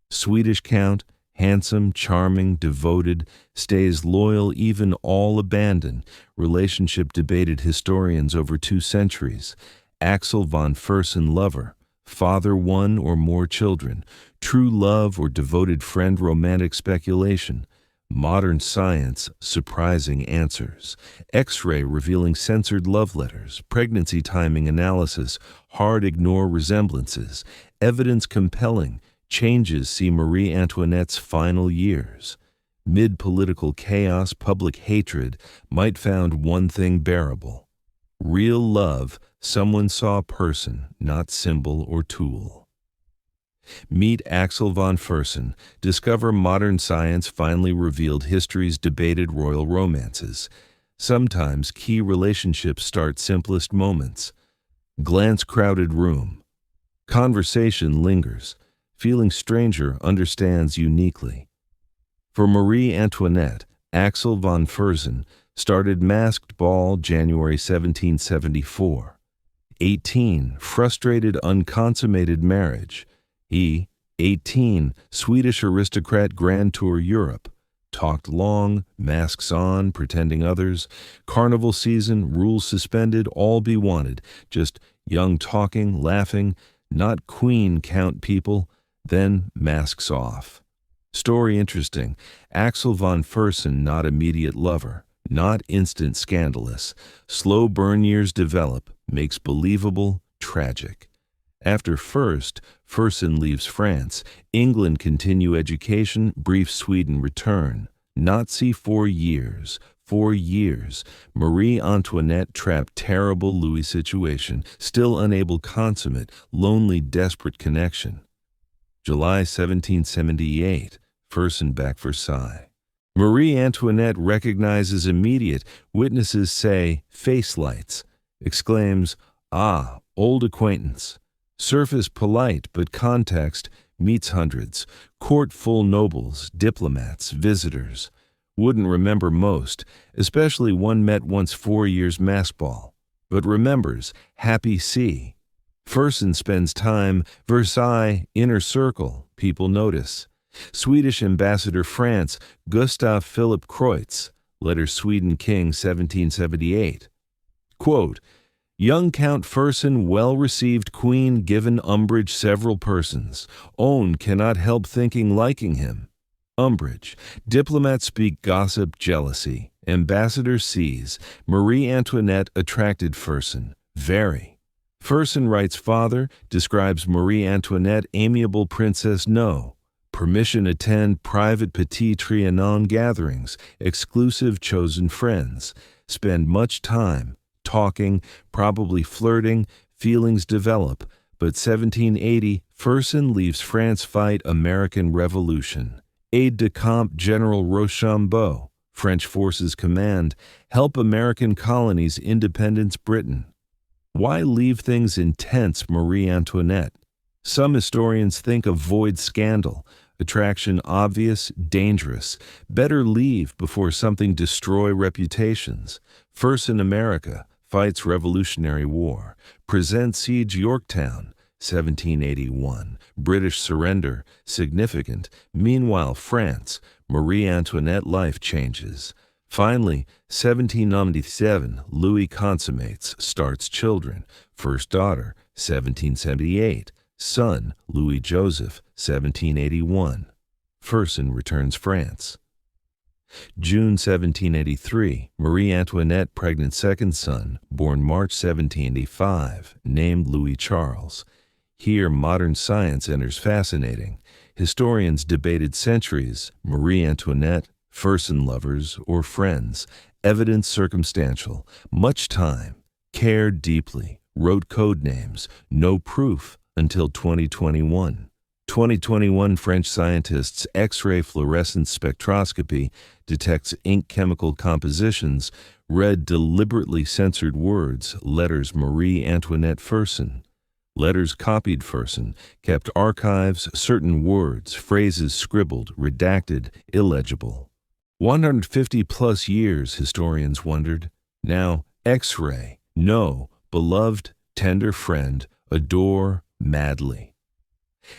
Swedish count, handsome, charming, devoted, stays loyal even all abandoned. Relationship debated historians over 2 centuries. Axel von Fersen lover. Father one or more children. True love or devoted friend romantic speculation. Modern science, surprising answers. X-ray revealing censored love letters. Pregnancy timing analysis, hard ignore resemblances. Evidence compelling. Changes see Marie Antoinette's final years. Mid-political chaos, public hatred might found one thing bearable. Real love, someone saw person, not symbol or tool. Meet Axel von Fersen. Discover modern science finally revealed history's debated royal romances. Sometimes key relationships start simplest moments. Glance crowded room. Conversation lingers. Feeling stranger understands uniquely. For Marie Antoinette, Axel von Fersen started masked ball January 1774. 18, frustrated unconsummated marriage. He, 18, Swedish aristocrat grand tour Europe. Talked long, masks on, pretending others. Carnival season, rules suspended, all be wanted. Just young talking, laughing, not queen count people. Then masks off. Story interesting. Axel von Fersen not immediate lover. Not instant scandalous. Slow burn years develop. Makes believable. tragic. After Fersen leaves France, England continue education, brief Sweden return. Nazi 4 years. 4 years. Marie Antoinette trapped, terrible Louis situation, still unable consummate, lonely, desperate connection. July 1778, Fersen back Versailles. Marie Antoinette recognizes immediate, witnesses say, face lights, exclaims, ah, old acquaintance. Surface polite, but context meets hundreds, court full nobles, diplomats, visitors. Wouldn't remember most, especially one met once 4 years mass ball, but remembers happy sea. Fersen spends time, Versailles, inner circle, people notice. Swedish ambassador France, Gustav Philip Kreutz, letter Sweden King 1778. Quote, young Count Fersen well received Queen given umbrage several persons. Own cannot help thinking liking him. Umbrage. Diplomats speak gossip, jealousy. Ambassador sees. Marie Antoinette attracted Fersen. Very. Fersen writes father, describes Marie Antoinette amiable princess no. Permission attend private Petit Trianon gatherings, exclusive chosen friends. Spend much time, talking, probably flirting, feelings develop. But 1780, Fersen leaves France fight American Revolution. Aide-de-camp General Rochambeau, French forces command, help American colonies independence Britain. Why leave things intense Marie Antoinette? Some historians think avoid scandal, attraction obvious, dangerous. Better leave before something destroy reputations. Fersen America, fights Revolutionary War. Present siege Yorktown, 1781. British surrender, significant. Meanwhile, France, Marie Antoinette life changes. Finally, 1797, Louis consummates, starts children. First daughter, 1778. Son, Louis Joseph, 1781. Fersen returns France. June 1783, Marie Antoinette pregnant second son, born March 1785, named Louis Charles. Here modern science enters fascinating. Historians debated centuries, Marie Antoinette, Fersen lovers, or friends. Evidence circumstantial, much time, cared deeply, wrote code names, no proof until 2021. 2021 French scientists' X-ray fluorescence spectroscopy detects ink chemical compositions, read deliberately censored words, letters Marie Antoinette Fersen. Letters copied Fersen, kept archives, certain words, phrases scribbled, redacted, illegible. 150-plus years, historians wondered. Now, X-ray, no, beloved, tender friend, adore, madly.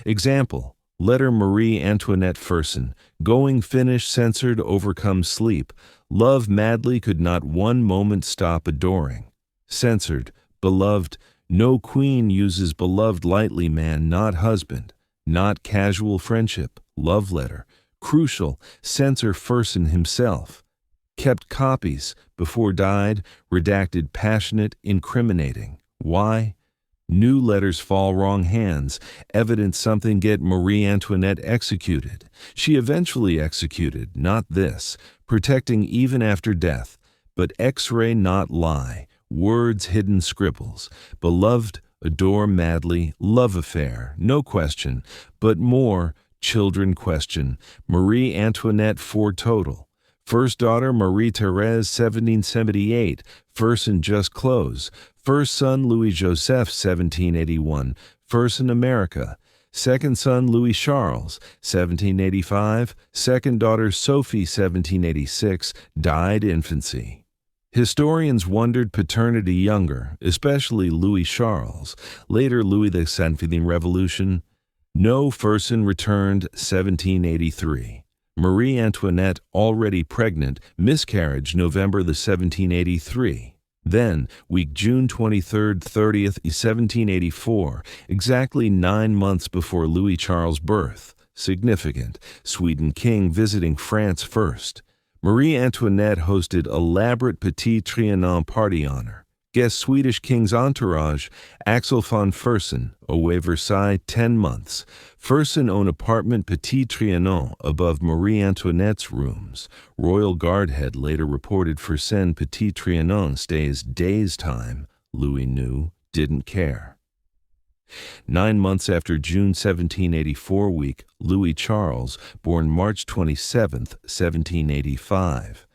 Example, letter Marie Antoinette Fersen, going finish censored overcome sleep, love madly could not one moment stop adoring. Censored, beloved, no queen uses beloved lightly man, not husband, not casual friendship, love letter, crucial, censor Fersen himself. Kept copies, before died, redacted passionate, incriminating. Why? New letters fall wrong hands, evidence something get Marie Antoinette executed. She eventually executed, not this, protecting even after death, but X-ray not lie, words hidden scribbles, beloved, adore madly, love affair, no question, but more, children question, Marie Antoinette for total. First daughter Marie-Thérèse 1778, Fersen just close. First son Louis Joseph 1781, Fersen America. Second son Louis Charles 1785, second daughter Sophie 1786, died infancy. Historians wondered paternity younger, especially Louis Charles, later Louis XVII Revolution. No Fersen returned 1783. Marie Antoinette already pregnant, miscarriage November 1783. Then, week June 23rd, 30th, 1784, exactly 9 months before Louis Charles' birth. Significant, Sweden king visiting France first. Marie Antoinette hosted elaborate Petit Trianon party honor. Guess Swedish king's entourage, Axel von Fersen, away Versailles 10 months. Fersen own apartment Petit Trianon above Marie Antoinette's rooms. Royal guard head later reported Fersen Petit Trianon stays days' time. Louis knew, didn't care. 9 months after June 1784 week, Louis Charles, born March 27, 1785.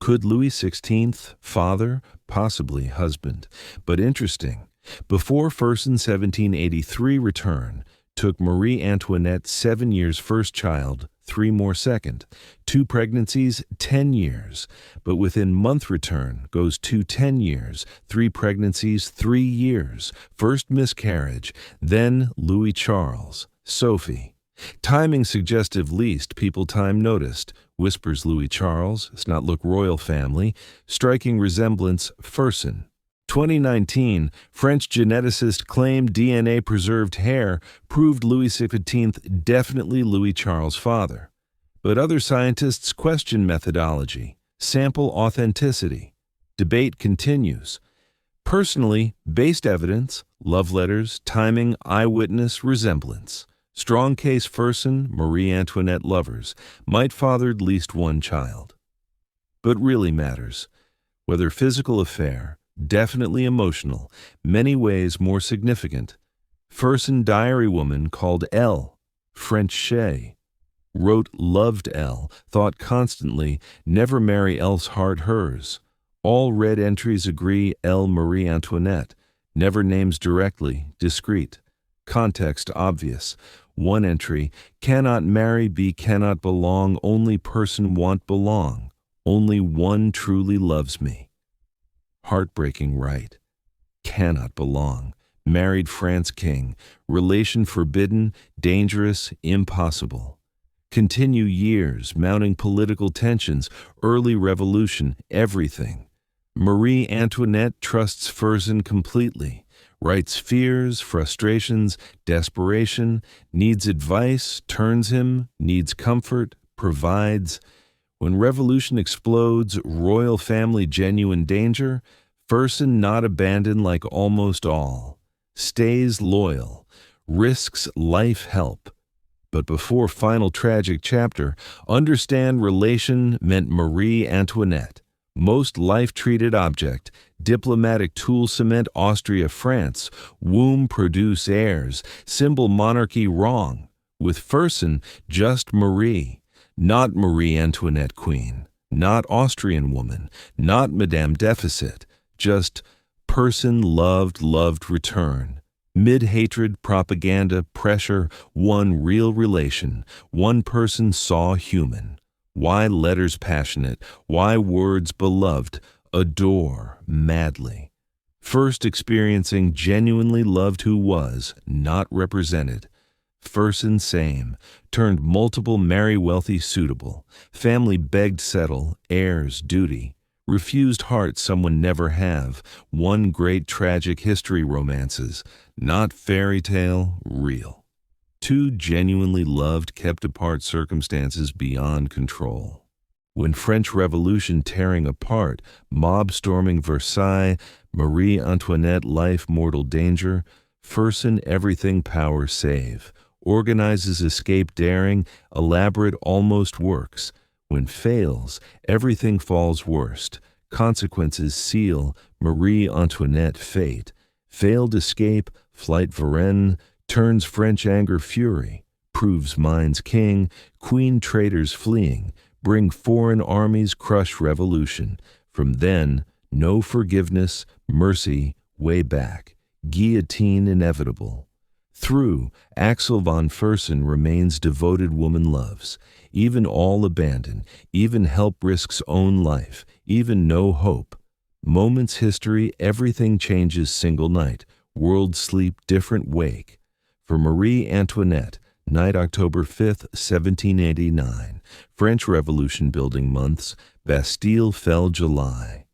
Could Louis XVI, father, possibly husband? But interesting, before Fersen's 1783 return, took Marie Antoinette 7 years first child, 3 more second, 2 pregnancies, 10 years, but within month return goes 2 10 years, 3 pregnancies, 3 years, first miscarriage, then Louis Charles, Sophie. Timing suggestive least, people time noticed, whispers Louis Charles, does not look royal family, striking resemblance Fersen. 2019, French geneticist claimed DNA-preserved hair proved Louis XVI definitely Louis Charles' father. But other scientists question methodology, sample authenticity. Debate continues. Personally, based evidence, love letters, timing, eyewitness, resemblance. Strong case Fersen, Marie Antoinette lovers, might fathered least one child. But really matters, whether physical affair, definitely emotional, many ways more significant. Fersen diary woman called L, French Shay, wrote loved L, thought constantly, never marry L's heart hers. All read entries agree L Marie Antoinette, never names directly, discreet. Context obvious. One entry, cannot marry be cannot belong, only person want belong. Only one truly loves me. Heartbreaking right. Cannot belong. Married France king. Relation forbidden, dangerous, impossible. Continue years, mounting political tensions, early revolution, everything. Marie Antoinette trusts Fersen completely. Writes fears, frustrations, desperation, needs advice, turns him, needs comfort, provides. When revolution explodes, royal family genuine danger, Fersen not abandoned like almost all. Stays loyal, risks life help. But before final tragic chapter, understand relation meant Marie Antoinette. Most life-treated object, diplomatic tool cement Austria France, womb produce heirs, symbol monarchy wrong. With Fersen, just Marie, not Marie Antoinette queen, not Austrian woman, not Madame Deficit, just person loved return. Mid-hatred, propaganda, pressure, one real relation, one person saw human. Why letters passionate? Why words beloved? Adore madly. First experiencing genuinely loved who was, not represented. Fersen same, turned multiple marry wealthy suitable. Family begged settle, heirs duty. Refused heart someone never have. One great tragic history romances. Not fairy tale, real. 2 genuinely loved, kept apart circumstances beyond control. When French Revolution tearing apart, mob storming Versailles, Marie Antoinette life mortal danger, Fersen everything power save, organizes escape daring, elaborate almost works. When fails, everything falls worst. Consequences seal Marie Antoinette fate. Failed escape, flight Varennes, turns French anger fury, proves minds king, queen traitors fleeing, bring foreign armies crush revolution. From then, no forgiveness, mercy, way back, guillotine inevitable. Through, Axel von Fersen remains devoted woman loves, even all abandon, even help risks own life, even no hope. Moments history, everything changes single night, world sleep different wake. For Marie Antoinette, night October 5th, 1789, French Revolution building months, Bastille fell July.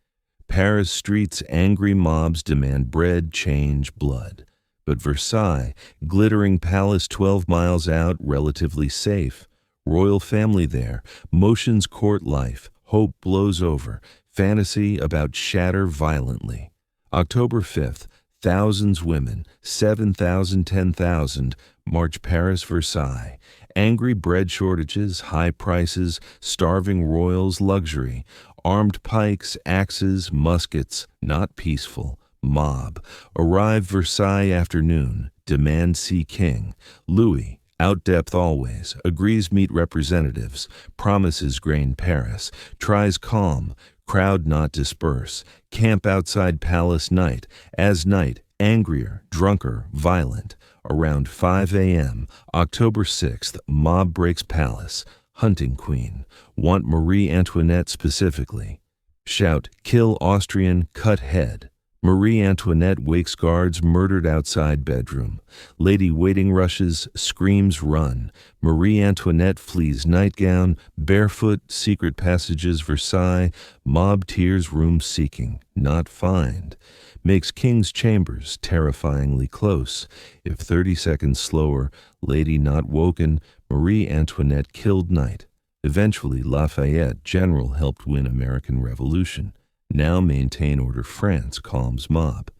Paris streets angry mobs demand bread, change, blood. But Versailles, glittering palace 12 miles out, relatively safe. Royal family there, motions court life, hope blows over, fantasy about shatter violently. October 5th, thousands women, 7,000, 10,000, march Paris, Versailles. Angry bread shortages, high prices, starving royals, luxury. Armed pikes, axes, muskets, not peaceful. Mob. Arrive Versailles afternoon. Demand see king. Louis, out depth always, agrees meet representatives. Promises grain Paris. Tries calm. Crowd not disperse. Camp outside palace night. As night, angrier, drunker, violent. Around 5 a.m., October 6th, mob breaks palace. Hunting queen. Want Marie Antoinette specifically. Shout, kill Austrian, cut head. Marie Antoinette wakes guards murdered outside bedroom. Lady waiting rushes, screams run. Marie Antoinette flees nightgown, barefoot, secret passages Versailles, mob tears room seeking, not find. Makes king's chambers terrifyingly close. If 30 seconds slower, lady not woken, Marie Antoinette killed night. Eventually Lafayette, general, helped win American Revolution. Now maintain order France, calms mob.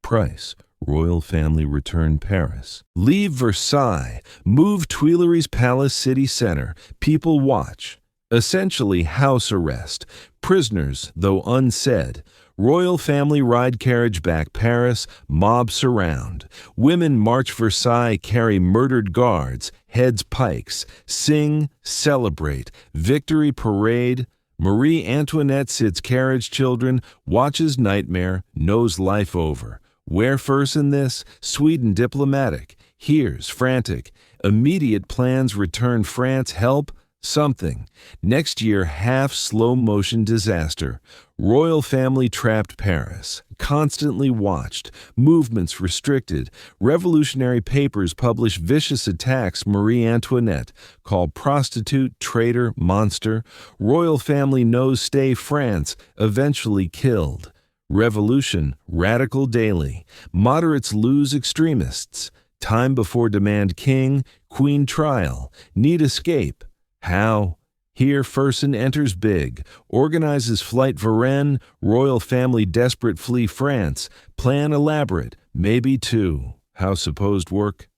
Price, royal family return Paris. Leave Versailles, move Tuileries Palace city center, people watch. Essentially house arrest, prisoners though unsaid. Royal family ride carriage back Paris, mob surround. Women march Versailles, carry murdered guards, heads pikes. Sing, celebrate, victory parade. Marie Antoinette sits carriage children, watches nightmare, knows life over. Where Fersen this? Sweden diplomatic. Here's frantic. Immediate plans return France help. Something. Next year, half slow-motion disaster. Royal family trapped Paris. Constantly watched. Movements restricted. Revolutionary papers publish vicious attacks Marie Antoinette. Call prostitute, traitor, monster. Royal family knows stay France. Eventually killed. Revolution, radical daily. Moderates lose extremists. Time before demand king. Queen trial. Need escape. How? Here Fersen enters big, organizes flight Varennes, royal family desperate flee France, plan elaborate, maybe two. How supposed work?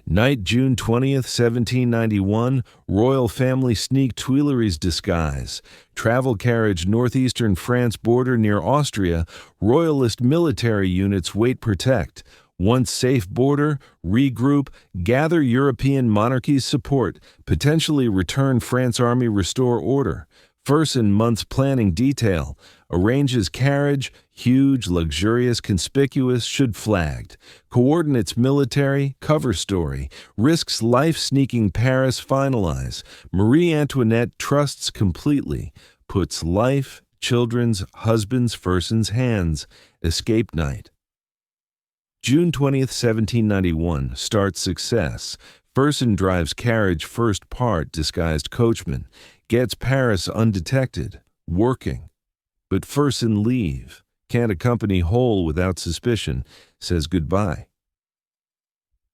Night, June 20th, 1791, royal family sneak Tuileries disguise. Travel carriage northeastern France border near Austria, royalist military units wait protect. Once safe border, regroup, gather European monarchies' support, potentially return France army restore order. Fersen months planning detail, arranges carriage, huge, luxurious, conspicuous, should flagged. Coordinates military, cover story, risks life sneaking Paris finalize. Marie Antoinette trusts completely, puts life, children's, husband's, Fersen's hands, escape night. June 20th, 1791, starts success. Fersen drives carriage first part, disguised coachman. Gets Paris undetected, working. But Fersen leave. Can't accompany whole without suspicion. Says goodbye.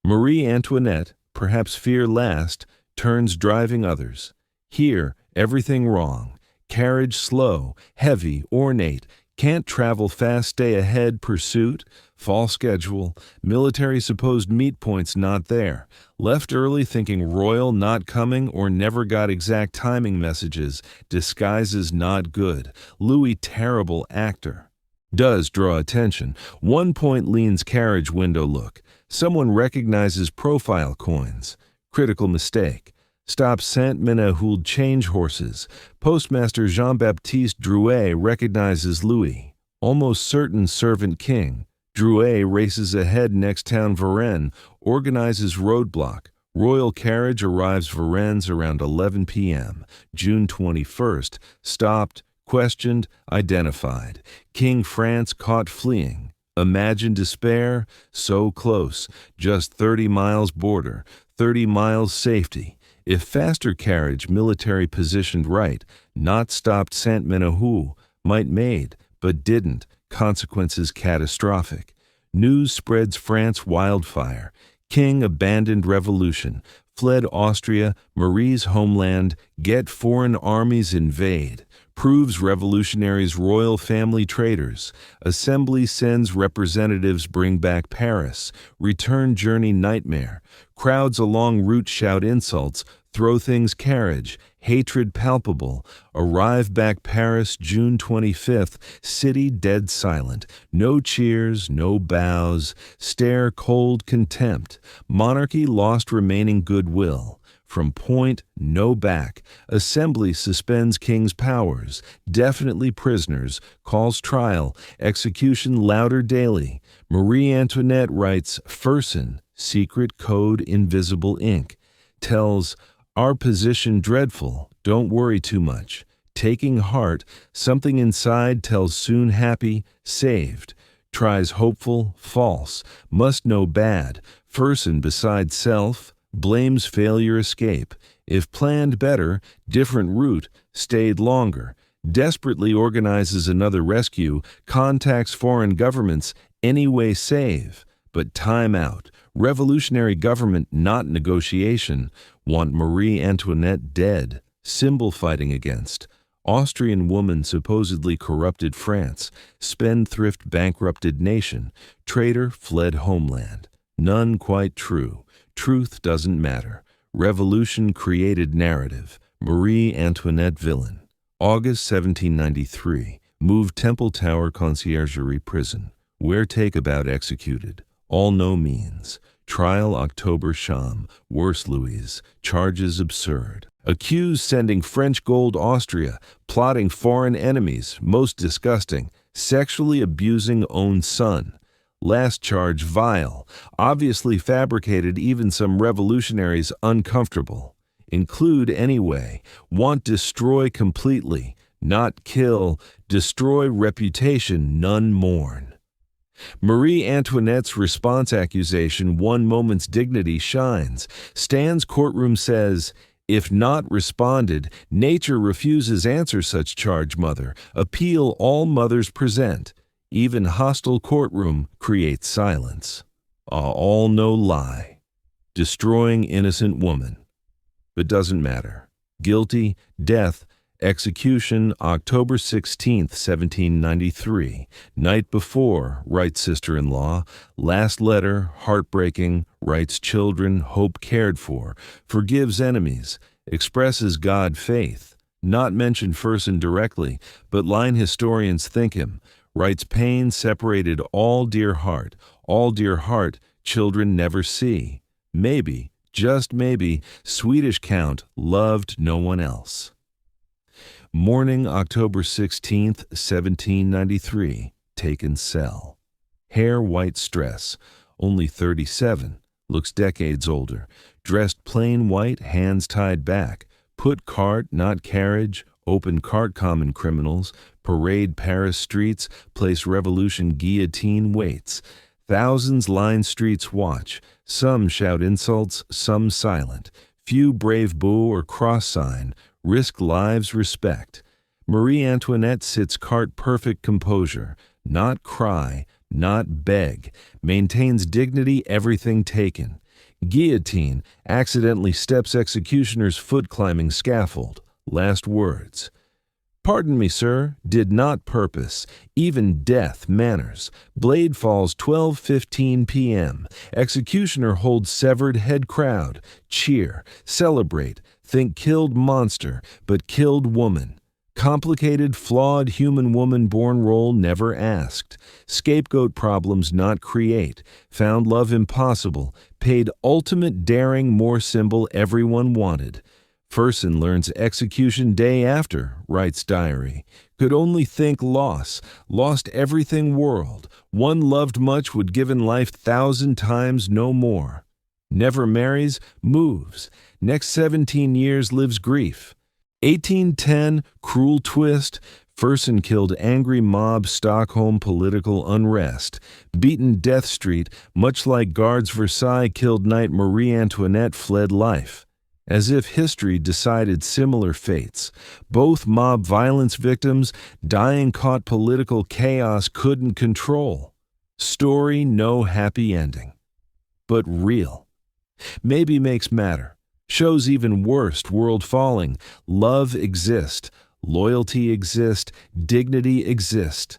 Marie Antoinette, perhaps fear last, turns driving others. Here, everything wrong. Carriage slow, heavy, ornate. Can't travel fast, stay ahead, pursuit, fall schedule, military supposed meet points not there, left early thinking royal not coming or never got exact timing messages, disguises not good, Louis terrible actor. Does draw attention, 1 point leans carriage window look, someone recognizes profile coins, critical mistake. Stops Saint-Menehould change horses. Postmaster Jean-Baptiste Drouet recognizes Louis. Almost certain servant king. Drouet races ahead next town Varennes, organizes roadblock. Royal carriage arrives Varennes around 11 p.m. June 21st. Stopped, questioned, identified. King France caught fleeing. Imagine despair? So close. Just 30 miles border. 30 miles safety. If faster carriage military positioned right, not stopped Saint-Menehould, might made, but didn't, consequences catastrophic. News spreads France wildfire. King abandoned revolution, fled Austria, Marie's homeland, get foreign armies invade, proves revolutionaries royal family traitors, assembly sends representatives bring back Paris, return journey nightmare, crowds along route shout insults, throw things carriage, hatred palpable, arrive back Paris June 25th, city dead silent, no cheers, no bows, stare cold contempt, monarchy lost remaining goodwill. From point, no back, assembly suspends king's powers, definitely prisoners, calls trial, execution louder daily. Marie Antoinette writes Fersen, secret code invisible ink, tells, our position dreadful, don't worry too much. Taking heart, something inside tells soon happy, saved. Tries hopeful, false, must know bad, Fersen beside self, blames failure escape. If planned better, different route, stayed longer. Desperately organizes another rescue, contacts foreign governments, anyway save. But time out. Revolutionary government not negotiation. Want Marie Antoinette dead. Symbol fighting against. Austrian woman supposedly corrupted France. Spendthrift bankrupted nation. Traitor fled homeland. None quite true. Truth doesn't matter. Revolution created narrative. Marie Antoinette villain. August 1793. Moved Temple Tower Conciergerie Prison. Where take about executed. All no means. Trial October Sham. Worse Louise. Charges absurd. Accused sending French gold Austria. Plotting foreign enemies. Most disgusting. Sexually abusing own son. Last charge vile. Obviously fabricated, even some revolutionaries uncomfortable. Include anyway. Want destroy completely. Not kill. Destroy reputation, none mourn. Marie Antoinette's response accusation, one moment's dignity shines. Stands courtroom says, if not responded, nature refuses answer such charge, mother. Appeal all mothers present. Even hostile courtroom creates silence. All no lie. Destroying innocent woman. But doesn't matter. Guilty, death, execution, October 16th, 1793. Night before, writes sister-in-law. Last letter, heartbreaking, writes children, hope cared for. Forgives enemies, expresses God faith. Not mention Fersen directly, but line historians think him. Writes pain separated all dear heart, children never see. Maybe, just maybe, Swedish count loved no one else. Morning, October 16th, 1793. Taken cell. Hair white stress. Only 37. Looks decades older. Dressed plain white, hands tied back. Put cart, not carriage. Open cart common criminals. Parade Paris streets. Place revolution guillotine waits. Thousands line streets watch. Some shout insults, some silent. Few brave boo or cross sign. Risk lives respect. Marie Antoinette sits cart perfect composure. Not cry, not beg. Maintains dignity everything taken. Guillotine accidentally steps executioner's foot climbing scaffold. Last words. Pardon me, sir, did not purpose. Even death manners. Blade falls 12:15 p.m. Executioner holds severed head crowd. Cheer. Celebrate. Think killed monster, but killed woman. Complicated, flawed human woman born role never asked. Scapegoat problems not create. Found love impossible. Paid ultimate daring more symbol everyone wanted. Fersen learns execution day after, writes diary. Could only think loss. Lost everything world. One loved much would given life 1,000 times no more. Never marries, moves. Next 17 years lives grief. 1810, cruel twist. Fersen killed angry mob, Stockholm political unrest. Beaten Death Street, much like guards Versailles killed night Marie Antoinette fled life. As if history decided similar fates. Both mob violence victims, dying caught political chaos couldn't control. Story no happy ending. but real. Maybe makes matter. Shows even worse world falling. Love exist. Loyalty exist. Dignity exist.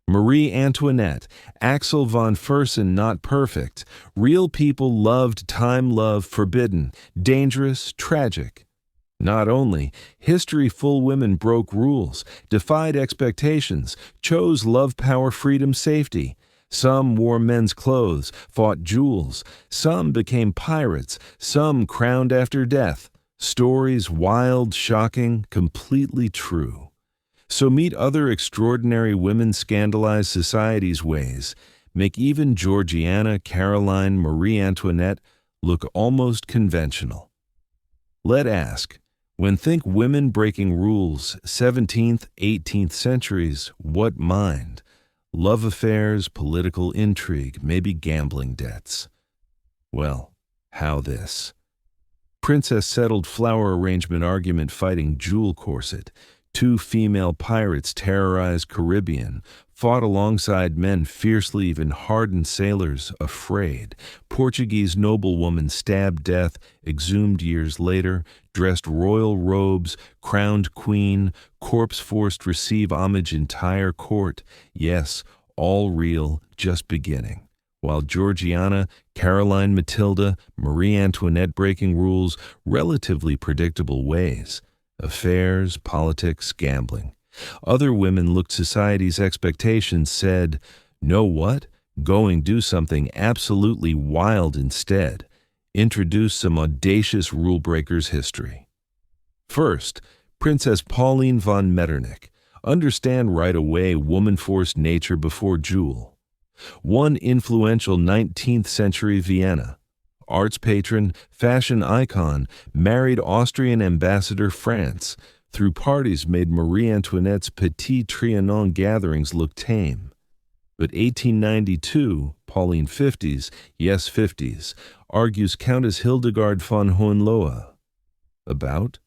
Marie Antoinette, Axel von Fersen not perfect. Real people loved time love forbidden, dangerous, tragic. Not only, history-full women broke rules, defied expectations, chose love, power, freedom, safety. Some wore men's clothes, fought duels. Some became pirates, some crowned after death. Stories wild, shocking, completely true. So meet other extraordinary women scandalize society's ways, make even Georgiana, Caroline, Marie Antoinette look almost conventional. Let ask, when think women breaking rules, 17th, 18th centuries, what mind? Love affairs, political intrigue, maybe gambling debts. Well, how this? Princess settled flower arrangement argument fighting jewel corset. Two female pirates terrorized Caribbean, fought alongside men fiercely, even hardened sailors afraid. Portuguese noblewoman stabbed death, exhumed years later, dressed royal robes, crowned queen, corpse forced receive homage entire court. Yes, all real, just beginning. While Georgiana, Caroline Matilda, Marie Antoinette breaking rules, relatively predictable ways. Affairs, politics, gambling. Other women looked society's expectations, said, know what? Going do something absolutely wild instead. Introduce some audacious rule breakers history. First, Princess Pauline von Metternich. Understand right away woman forced nature before jewel. One influential 19th century Vienna. Arts patron, fashion icon, married Austrian ambassador France, through parties made Marie Antoinette's Petit Trianon gatherings look tame. But 1892, Pauline 50s, yes 50s, argues Countess Hildegard von Hohenlohe. About?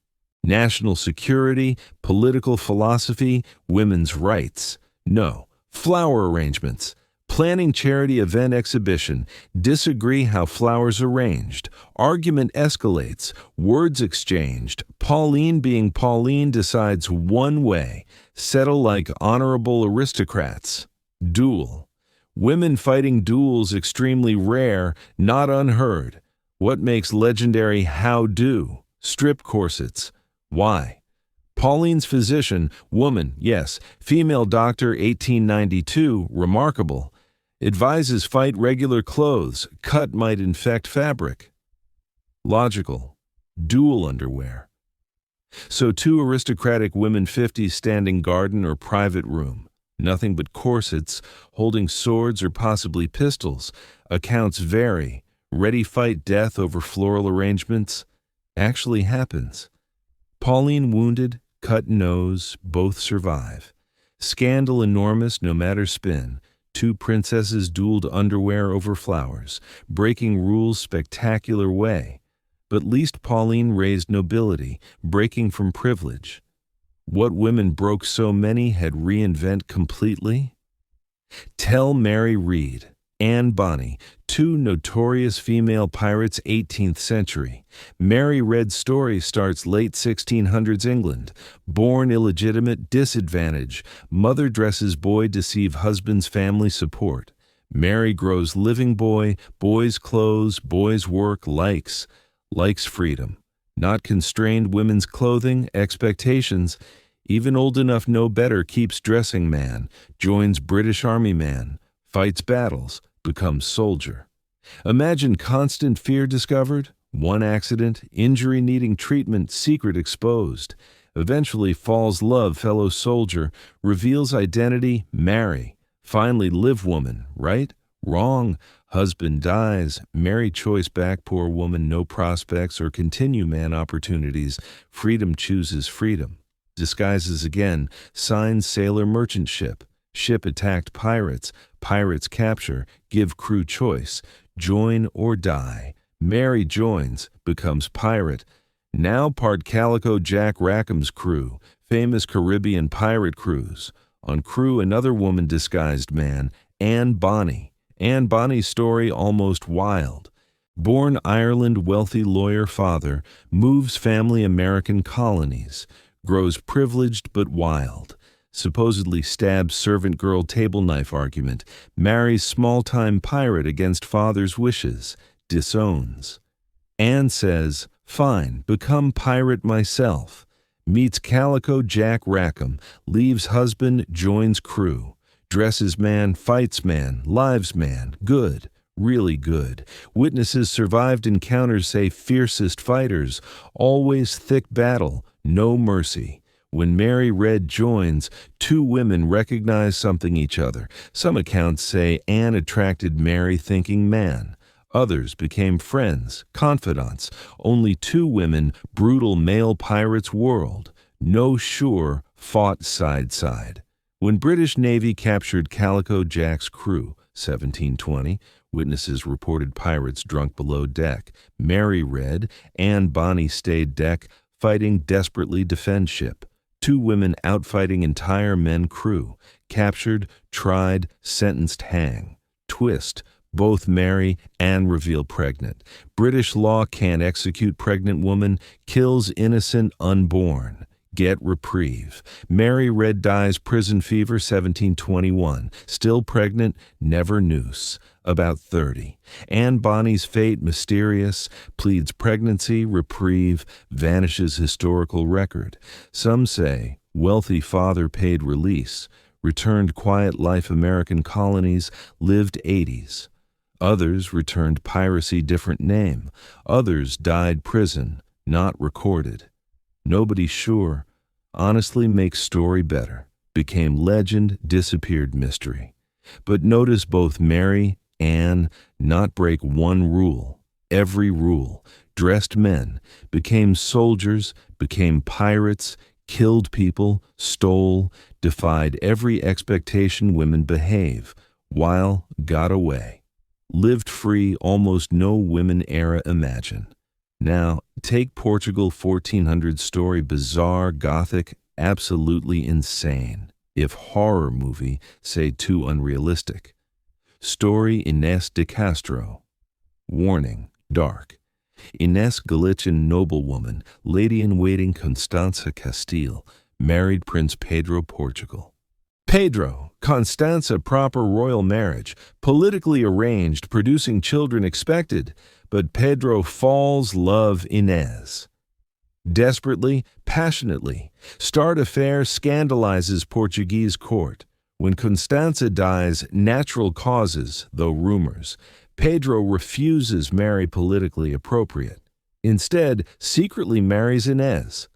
National security, political philosophy, women's rights. No, flower arrangements. Planning charity event exhibition, disagree how flowers arranged, argument escalates, words exchanged, Pauline being Pauline decides one way, settle like honorable aristocrats. Duel. Women fighting duels extremely rare, not unheard. What makes legendary how-do? Strip corsets. Why? Pauline's physician, woman, yes, female doctor 1892, remarkable. Advises fight regular clothes, cut might infect fabric. Logical. Dual underwear. So two aristocratic women 50s standing garden or private room. Nothing but corsets, holding swords or possibly pistols. Accounts vary. Ready fight death over floral arrangements. Actually happens. Pauline wounded, cut nose, both survive. Scandal enormous no matter spin. Two princesses dueled underwear over flowers, breaking rules spectacular way. But least Pauline raised nobility, breaking from privilege. What women broke so many had reinvent completely? Tell Mary Read, Anne Bonny, two notorious female pirates 18th century. Mary Read's story starts late 1600s England. Born illegitimate, disadvantage. Mother dresses boy deceive husband's family support. Mary grows living boy, boy's clothes, boy's work, likes freedom. Not constrained women's clothing, expectations. Even old enough know better keeps dressing man, joins British Army man, fights battles, becomes soldier. Imagine constant fear discovered, one accident, injury needing treatment, secret exposed. Eventually falls love, fellow soldier, reveals identity, marry. Finally live woman, right? Wrong. Husband dies, marry choice back, poor woman, no prospects or continue man opportunities. Freedom chooses freedom. Disguises again, signs sailor merchant ship. Ship attacked pirates, pirates capture, give crew choice, join or die. Mary joins, becomes pirate. Now part Calico Jack Rackham's crew, famous Caribbean pirate cruise. On crew another woman disguised man, Anne Bonny. Anne Bonny's story almost wild. Born Ireland wealthy lawyer father, moves family American colonies, grows privileged but wild, supposedly stabs servant girl table knife argument, marries small-time pirate against father's wishes, disowns. Anne says, fine, become pirate myself. Meets Calico Jack Rackham, leaves husband, joins crew. Dresses man, fights man, lives man, good. Really good. Witnesses survived encounters say fiercest fighters, always thick battle, no mercy. When Mary Red joins, two women recognize something each other. Some accounts say Anne attracted Mary thinking man. Others became friends, confidants. Only two women, brutal male pirates world. No sure, fought side. When British Navy captured Calico Jack's crew, 1720, witnesses reported pirates drunk below deck. Mary Red and Bonny stayed deck, fighting desperately defend ship. Two women outfighting entire men crew. Captured, tried, sentenced hang. Twist, both marry and reveal pregnant. British law can't execute pregnant woman, kills innocent unborn. Get reprieve. Mary Red dies prison fever 1721. Still pregnant, never noose. About 30. Anne Bonny's fate mysterious, pleads pregnancy, reprieve, vanishes historical record. Some say wealthy father paid release, returned quiet life American colonies, lived 80s. Others returned piracy different name. Others died prison, not recorded. Nobody sure. Honestly makes story better. Became legend, disappeared mystery. But notice both Mary, Anne, not break one rule. Every rule. Dressed men. Became soldiers, became pirates, killed people, stole, defied every expectation women behave, while got away. Lived free, almost no women era imagine. Now, take Portugal 1400 story, bizarre, gothic, absolutely insane. If horror movie, say too unrealistic. Story Inês de Castro. Warning, dark. Inês Galician noblewoman, lady-in-waiting Constanza Castile, married Prince Pedro Portugal. Pedro, Constanza proper royal marriage, politically arranged, producing children expected, but Pedro falls love Inês. Desperately, passionately, start affair scandalizes Portuguese court. When Constanza dies, natural causes, though rumors, Pedro refuses marry politically appropriate. Instead, secretly marries Inês.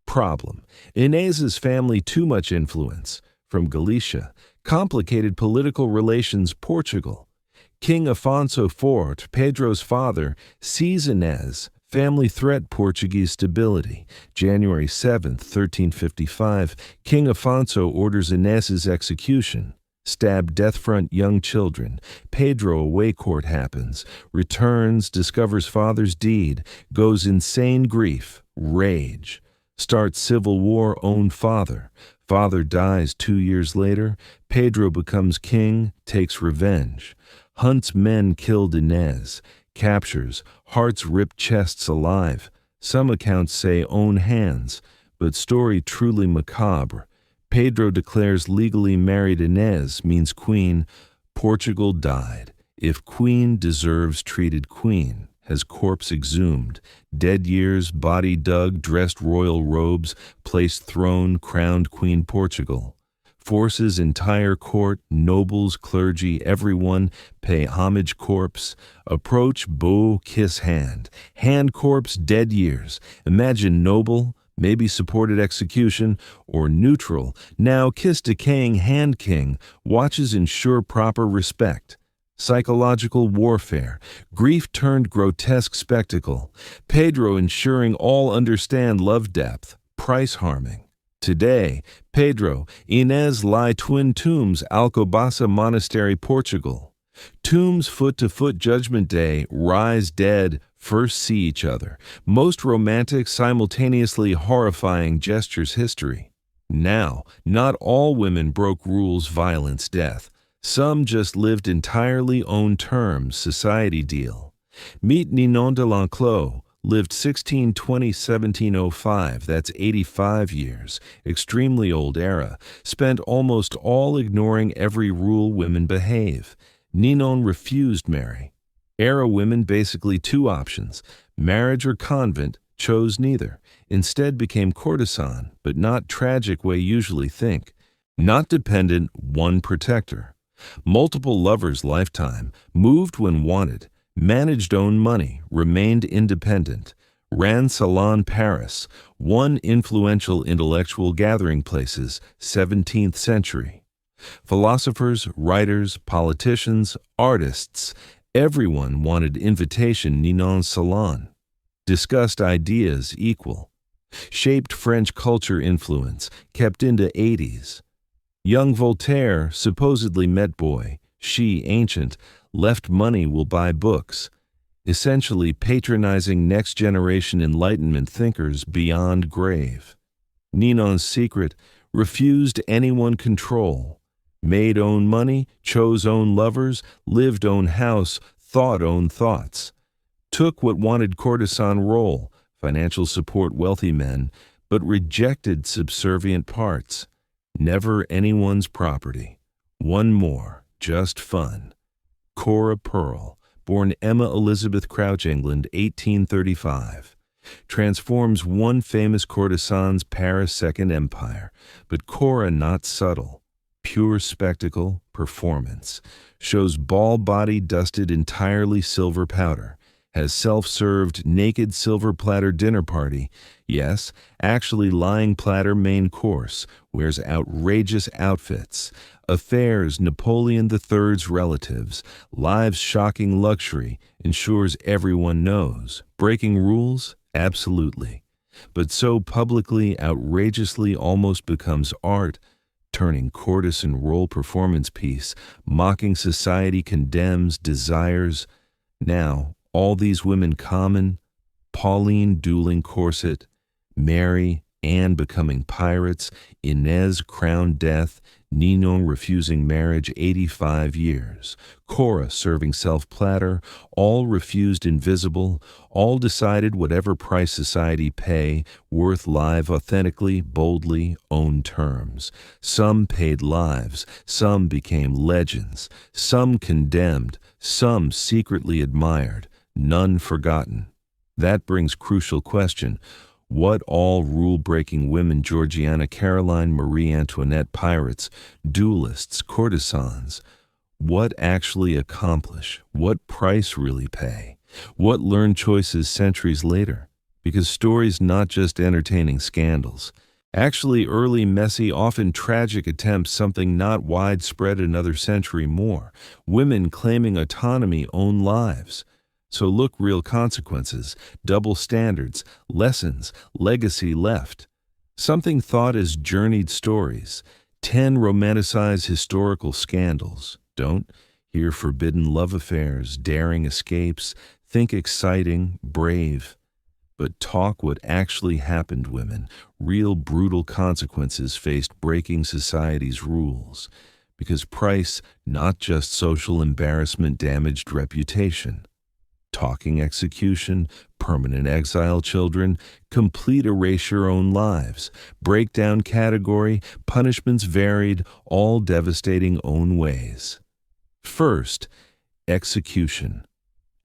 Problem: Inês's family too much influence. From Galicia, complicated political relations Portugal. King Afonso IV, Pedro's father, sees Inês, family threat Portuguese stability. January 7, 1355, King Afonso orders Inês's execution. Stab death front young children. Pedro away court happens. Returns, discovers father's deed. Goes insane grief, rage. Starts civil war, own father. Father dies 2 years later. Pedro becomes king, takes revenge. Hunts men killed Inês. Captures, hearts ripped chests alive. Some accounts say own hands, but story truly macabre. Pedro declares legally married Inês means queen. Portugal died. If queen deserves treated queen. Has corpse exhumed. Dead years, body dug, dressed royal robes, placed throne, crowned Queen Portugal. Forces entire court, nobles, clergy, everyone, pay homage corpse. Approach, bow, kiss hand. Hand corpse, dead years. Imagine noble, maybe supported execution, or neutral. Now kiss decaying hand king, watches ensure proper respect. Psychological warfare, grief turned grotesque spectacle. Pedro ensuring all understand love depth, price harming. Today, Pedro, Inês lie twin tombs, Alcobaça Monastery, Portugal. Tombs foot to foot Judgment Day, rise dead, first see each other. Most romantic, simultaneously horrifying gestures history. Now, not all women broke rules, violence, death. Some just lived entirely own terms, society deal. Meet Ninon de L'Enclos, lived 1620–1705, that's 85 years, extremely old era, spent almost all ignoring every rule women behave. Ninon refused marry. Era women basically two options, marriage or convent, chose neither. Instead became courtesan, but not tragic way usually think. Not dependent, one protector. Multiple lovers lifetime, moved when wanted, managed own money, remained independent, ran Salon Paris, one influential intellectual gathering places, 17th century. Philosophers, writers, politicians, artists, everyone wanted invitation Ninon's salon. Discussed ideas equal. Shaped French culture influence, kept into 80s. Young Voltaire supposedly met boy, she ancient, left money will buy books, essentially patronizing next-generation Enlightenment thinkers beyond grave. Ninon's secret, refused anyone control, made own money, chose own lovers, lived own house, thought own thoughts, took what wanted courtesan role, financial support wealthy men, but rejected subservient parts, never anyone's property. One more, just fun. Cora Pearl, born Emma Elizabeth Crouch, England, 1835. Transforms one famous courtesan's Paris Second Empire, but Cora not subtle. Pure spectacle, performance. Shows ball body dusted entirely silver powder. Has self-served naked silver platter dinner party. Yes, actually lying platter main course. Wears outrageous outfits. Affairs Napoleon III's relatives. Lives shocking luxury. Ensures everyone knows. Breaking rules? Absolutely. But so publicly, outrageously almost becomes art. Turning courtesan role performance piece. Mocking society condemns, desires. Now, all these women common, Pauline dueling corset, Mary, Anne becoming pirates, Inês crowned death, Ninon refusing marriage 85 years, Cora serving self-platter, all refused invisible, all decided whatever price society pay, worth live authentically, boldly, own terms. Some paid lives, some became legends, some condemned, some secretly admired, none forgotten. That brings crucial question. What all rule-breaking women Georgiana, Caroline, Marie Antoinette, pirates, duelists, courtesans, what actually accomplish? What price really pay? What learned choices centuries later? Because stories not just entertaining scandals. Actually early, messy, often tragic attempts, something not widespread another century more. Women claiming autonomy, own lives. So look, real consequences, double standards, lessons, legacy left. Something thought as journeyed stories. 10 romanticized historical scandals. Don't hear forbidden love affairs, daring escapes, think exciting, brave. But talk what actually happened, women. Real brutal consequences faced breaking society's rules. Because price, not just social embarrassment, damaged reputation. Talking execution, permanent exile children, complete erasure own lives, breakdown category, punishments varied, all devastating own ways. First, execution.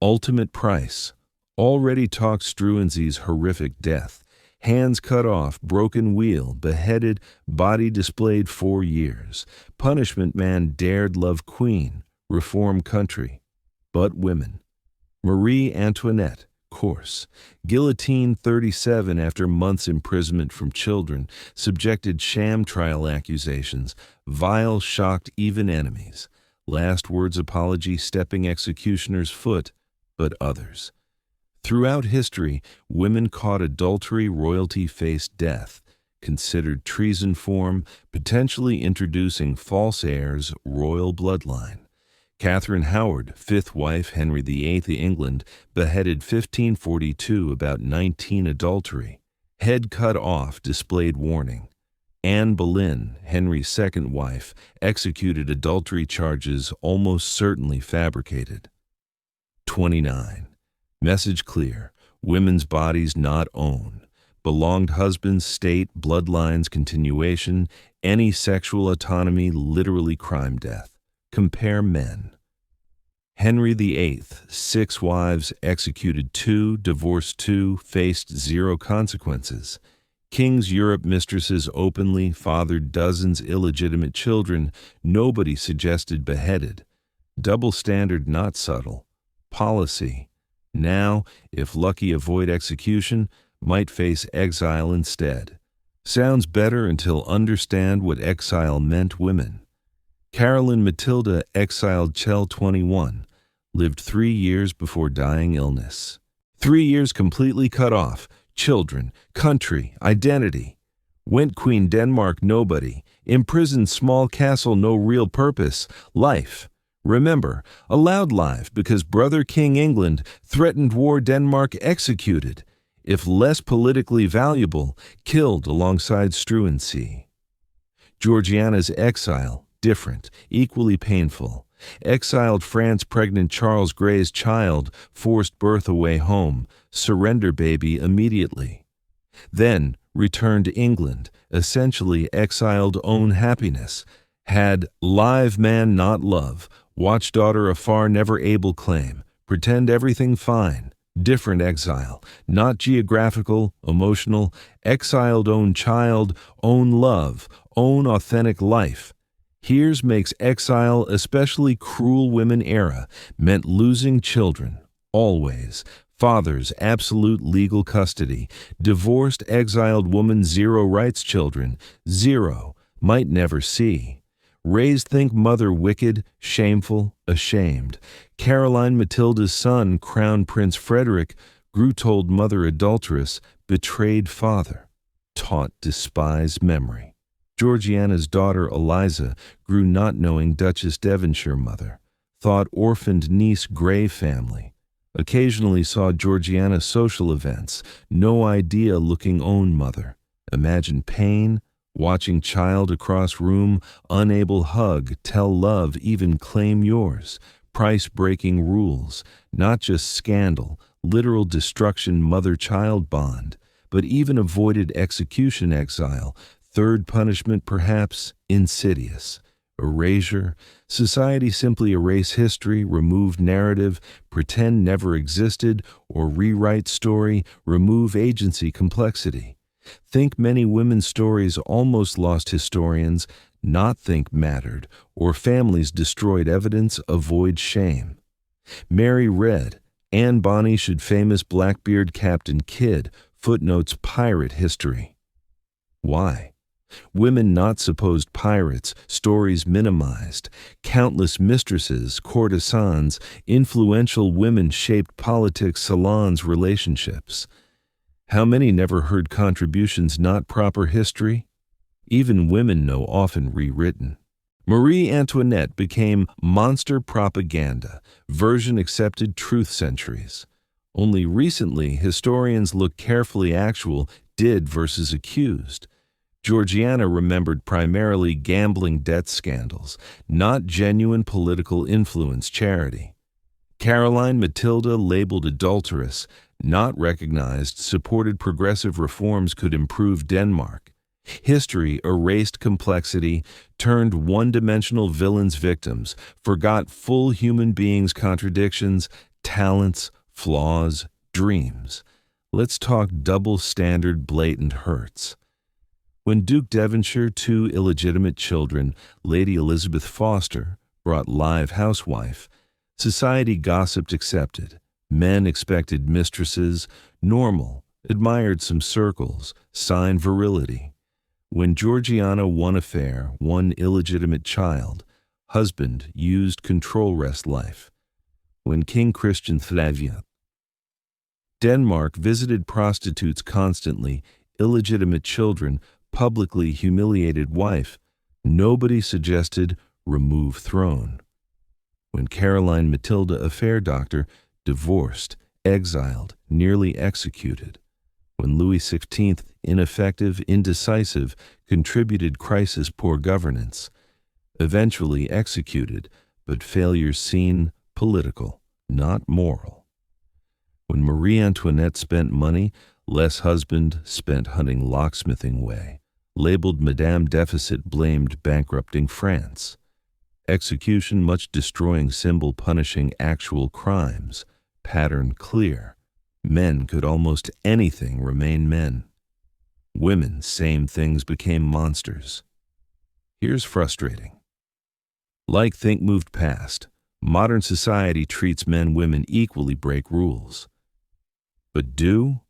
Ultimate price. Already talked Struensee's horrific death. Hands cut off, broken wheel, beheaded, body displayed 4 years. Punishment man dared love queen, reform country. But women. Marie Antoinette, course. Guillotine 37 after months imprisonment from children, subjected sham trial accusations, vile shocked even enemies. Last words apology stepping executioner's foot, but others. Throughout history, women caught adultery, royalty faced death, considered treason form, potentially introducing false heirs, royal bloodline. Catherine Howard, 5th wife, Henry VIII of England, beheaded 1542, about 19 adultery. Head cut off, displayed warning. Anne Boleyn, Henry's 2nd wife, executed adultery charges almost certainly fabricated. 29. Message clear: women's bodies not own. Belonged husbands, state, bloodlines, continuation, any sexual autonomy, literally crime death. Compare men. Henry VIII, 6 wives, executed 2, divorced 2, faced 0 consequences. Kings Europe mistresses openly fathered dozens illegitimate children, nobody suggested beheaded. Double standard not subtle. Policy. Now, if lucky avoid execution, might face exile instead. Sounds better until understand what exile meant women. Caroline Matilda exiled Chell 21, lived 3 years before dying illness. 3 years completely cut off, children, country, identity. Went Queen Denmark nobody, imprisoned small castle no real purpose, life. Remember, allowed life because brother King England threatened war Denmark executed, if less politically valuable, killed alongside Struensee. Georgiana's exile, different, equally painful. Exiled France pregnant Charles Grey's child, forced birth away home, surrender baby immediately. Then returned to England, essentially exiled own happiness. Had live man not love, watch daughter afar never able claim, pretend everything fine. Different exile, not geographical, emotional, exiled own child, own love, own authentic life. Here's makes exile especially cruel women era, meant losing children, always. Fathers, absolute legal custody. Divorced, exiled woman, 0 rights children, 0, might never see. Raised think mother wicked, shameful, ashamed. Caroline Matilda's son, Crown Prince Frederick, grew told mother adulteress, betrayed father. Taught despise memory. Georgiana's daughter Eliza grew not knowing Duchess Devonshire mother. Thought orphaned niece Grey family. Occasionally saw Georgiana social events, no idea looking own mother. Imagine pain, watching child across room, unable hug, tell love, even claim yours. Price-breaking rules, not just scandal, literal destruction mother-child bond, but even avoided execution exile, third punishment perhaps, insidious. Erasure, society simply erase history, remove narrative, pretend never existed, or rewrite story, remove agency complexity. Think many women's stories almost lost historians, not think mattered, or families destroyed evidence, avoid shame. Mary read, Anne Bonny should famous Blackbeard Captain Kidd, footnotes pirate history. Why? Women not supposed pirates, stories minimized. Countless mistresses, courtesans, influential women shaped politics, salons, relationships. How many never heard contributions not proper history? Even women know often rewritten. Marie Antoinette became monster propaganda, version accepted truth centuries. Only recently historians look carefully actual did versus accused. Georgiana remembered primarily gambling debt scandals, not genuine political influence charity. Caroline Matilda labeled adulteress, not recognized, supported progressive reforms could improve Denmark. History erased complexity, turned one-dimensional villains victims, forgot full human beings' contradictions, talents, flaws, dreams. Let's talk double standard blatant hurts. When Duke Devonshire, 2 illegitimate children, Lady Elizabeth Foster, brought live housewife, society gossiped accepted. Men expected mistresses, normal, admired some circles, sign virility. When Georgiana won affair, 1 illegitimate child, husband used control rest life. When King Christian III, Denmark visited prostitutes constantly, illegitimate children, publicly humiliated wife, nobody suggested remove throne. When Caroline Matilda affair doctor, divorced, exiled, nearly executed. When Louis XVI, ineffective, indecisive, contributed crisis poor governance, eventually executed, but failures seen political, not moral. When Marie Antoinette spent money, less husband spent hunting locksmithing way. Labeled Madame Deficit blamed bankrupting France. Execution much destroying symbol punishing actual crimes. Pattern clear. Men could almost anything remain men. Women, same things became monsters. Here's frustrating. Like think moved past, modern society treats men and women equally, break rules. But do?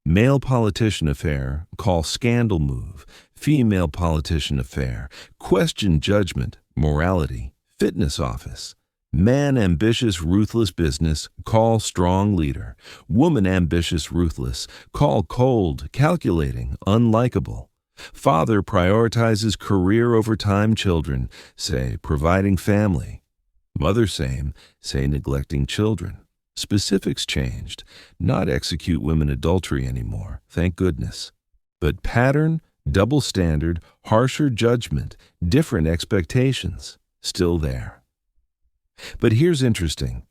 Male politician affair, call scandal move. Female politician affair, question judgment, morality, fitness office. Man ambitious, ruthless business, call strong leader. Woman ambitious, ruthless, call cold, calculating, unlikable. Father prioritizes career over time children, say providing family. Mother same, say neglecting children. Specifics changed, not execute women adultery anymore, thank goodness. But pattern, double standard, harsher judgment, different expectations, still there. But here's interesting.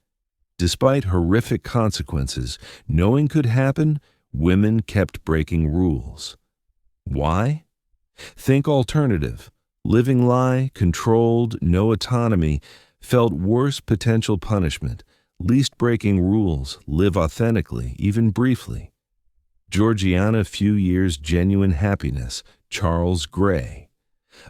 Despite horrific consequences, knowing could happen, women kept breaking rules. Why? Think alternative. Living lie, controlled, no autonomy, felt worse potential punishment. Least breaking rules, live authentically, even briefly. Georgiana, few years genuine happiness, Charles Gray.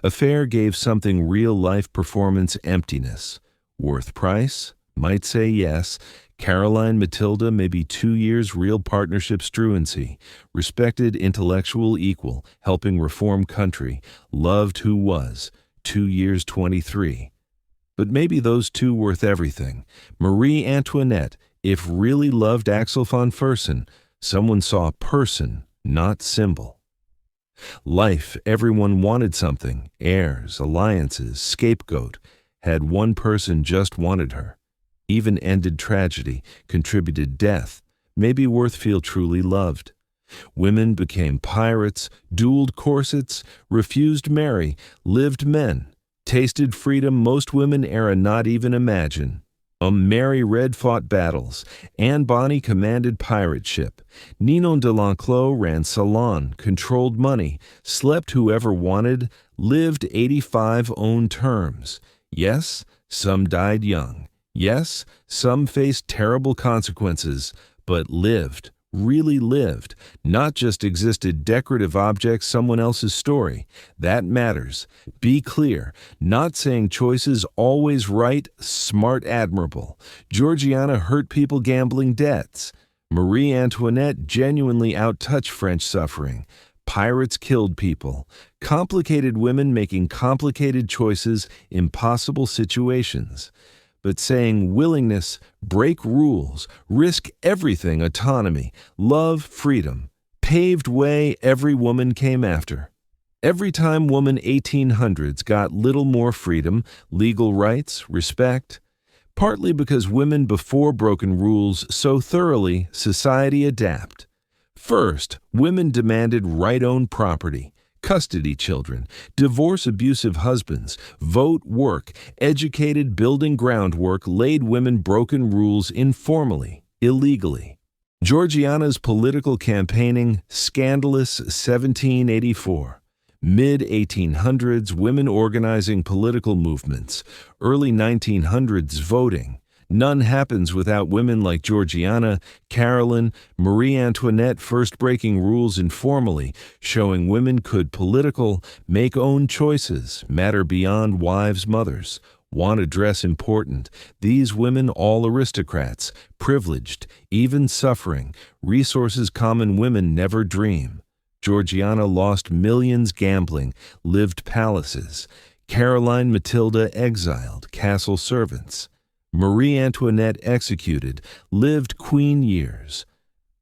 Affair gave something real-life performance emptiness. Worth price? Might say yes. Caroline Matilda, maybe 2 years real partnership Struensee. Respected intellectual equal, helping reform country. Loved who was. 2 years 23. But maybe those two worth everything. Marie Antoinette, if really loved Axel von Fersen, someone saw person, not symbol. Life, everyone wanted something, heirs, alliances, scapegoat. Had one person just wanted her. Even ended tragedy, contributed death, maybe worth feel truly loved. Women became pirates, dueled corsets, refused marry, lived men. Tasted freedom most women era not even imagine. Mary Red fought battles. Bonny commanded pirate ship. Ninon de L'Enclos ran salon, controlled money, slept whoever wanted, lived 85 own terms. Yes, some died young. Yes, some faced terrible consequences, but lived. Really lived, not just existed decorative objects, someone else's story. That matters. Be clear, not saying choices always right, smart, admirable. Georgiana hurt people gambling debts. Marie Antoinette genuinely outtouched French suffering. Pirates killed people. Complicated women making complicated choices, impossible situations. But saying willingness, break rules, risk everything, autonomy, love, freedom, paved way every woman came after. Every time woman 1800s got little more freedom, legal rights, respect, partly because women before broken rules so thoroughly, society adapt. First, women demanded right-own property. Custody children, divorce abusive husbands, vote, work, educated building groundwork laid women broken rules informally, illegally. Georgiana's political campaigning, scandalous 1784. Mid-1800s, women organizing political movements. Early 1900s, voting. None happens without women like Georgiana, Caroline, Marie Antoinette first breaking rules informally, showing women could political, make own choices, matter beyond wives' mothers, want to dress important. These women all aristocrats, privileged, even suffering, resources common women never dream. Georgiana lost millions gambling, lived palaces. Caroline Matilda exiled, castle servants. Marie Antoinette executed, lived queen years.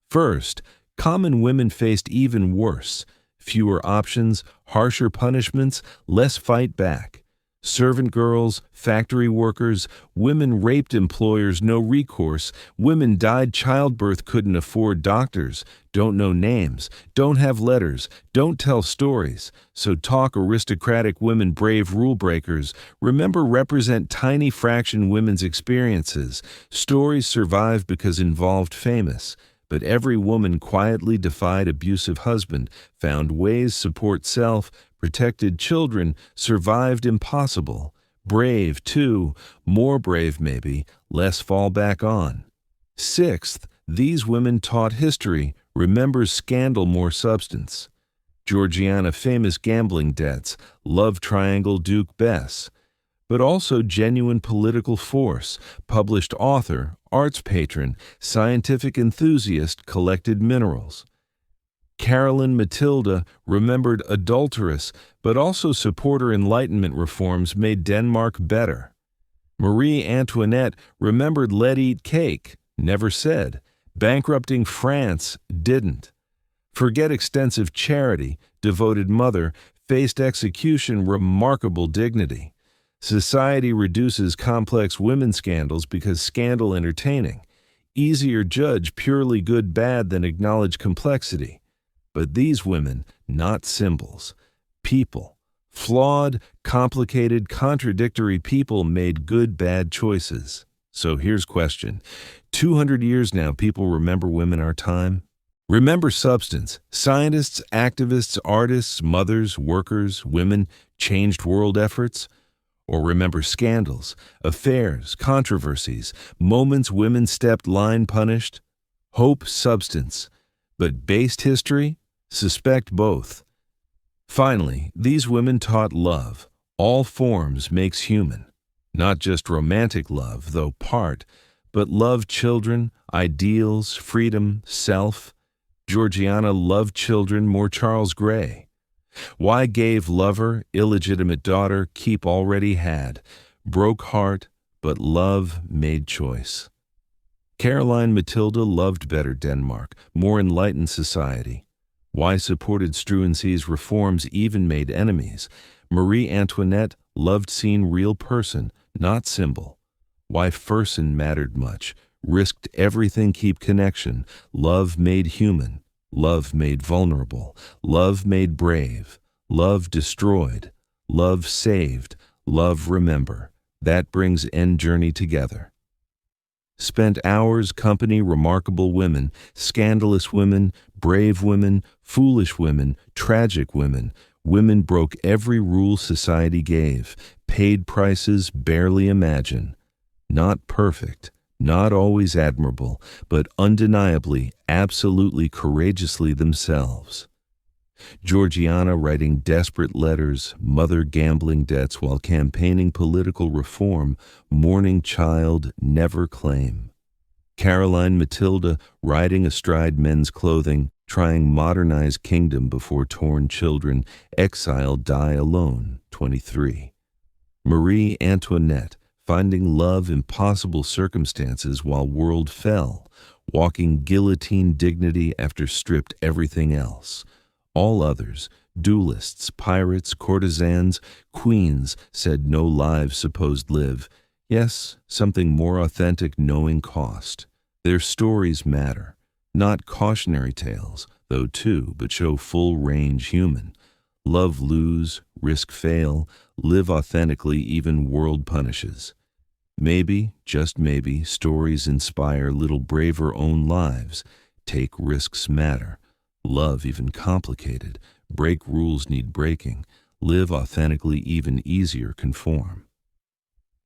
First, common women faced even worse. Fewer options, harsher punishments, less fight back. Servant girls, factory workers, women raped employers, no recourse. Women died childbirth, couldn't afford doctors, don't know names, don't have letters, don't tell stories. So talk aristocratic women, brave rule breakers. Remember, represent tiny fraction women's experiences. Stories survive because involved famous. But every woman quietly defied abusive husband, found ways support self, protected children, survived impossible. Brave, too, more brave maybe, less fall back on. Sixth, these women taught history, remembers scandal more substance. Georgiana, famous gambling debts, love triangle Duke Bess. But also genuine political force, published author, arts patron, scientific enthusiast, collected minerals. Caroline Matilda, remembered adulteress, but also supporter Enlightenment reforms, made Denmark better. Marie Antoinette, remembered let-eat cake, never said. Bankrupting France, didn't. Forget extensive charity, devoted mother, faced execution, remarkable dignity. Society reduces complex women scandals because scandal entertaining. Easier judge purely good bad than acknowledge complexity. But these women, not symbols. People. Flawed, complicated, contradictory people made good bad choices. So here's question. 200 years now, people remember women our time? Remember substance. Scientists, activists, artists, mothers, workers, women changed world efforts? Or remember scandals, affairs, controversies, moments women stepped line punished? Hope, substance. But based history? Suspect both. Finally, these women taught love. All forms makes human. Not just romantic love, though part, but love children, ideals, freedom, self. Georgiana loved children more Charles Gray. Why gave lover, illegitimate daughter, keep already had, broke heart, but love made choice. Caroline Matilda loved better Denmark, more enlightened society. Why supported Struensee's reforms, even made enemies. Marie Antoinette loved seen real person, not symbol. Why Fersen mattered much, risked everything, keep connection. Love made human. Love made vulnerable, love made brave, love destroyed, love saved, love remember. That brings end journey together. Spent hours company remarkable women, scandalous women, brave women, foolish women, tragic women. Women broke every rule society gave, paid prices barely imagine. Not perfect. Not always admirable, but undeniably, absolutely courageously themselves. Georgiana writing desperate letters, mother gambling debts while campaigning political reform, mourning child, never claim. Caroline Matilda riding astride men's clothing, trying modernize kingdom before torn children, exile die alone, 23. Marie Antoinette, finding love impossible circumstances while world fell, walking guillotine dignity after stripped everything else. All others, duelists, pirates, courtesans, queens, said no lives supposed live. Yes, something more authentic knowing cost. Their stories matter, not cautionary tales, though too, but show full range human. Love lose, risk fail, live authentically even world punishes. Maybe, just maybe, stories inspire little braver own lives. Take risks matter. Love even complicated. Break rules need breaking. Live authentically even easier conform.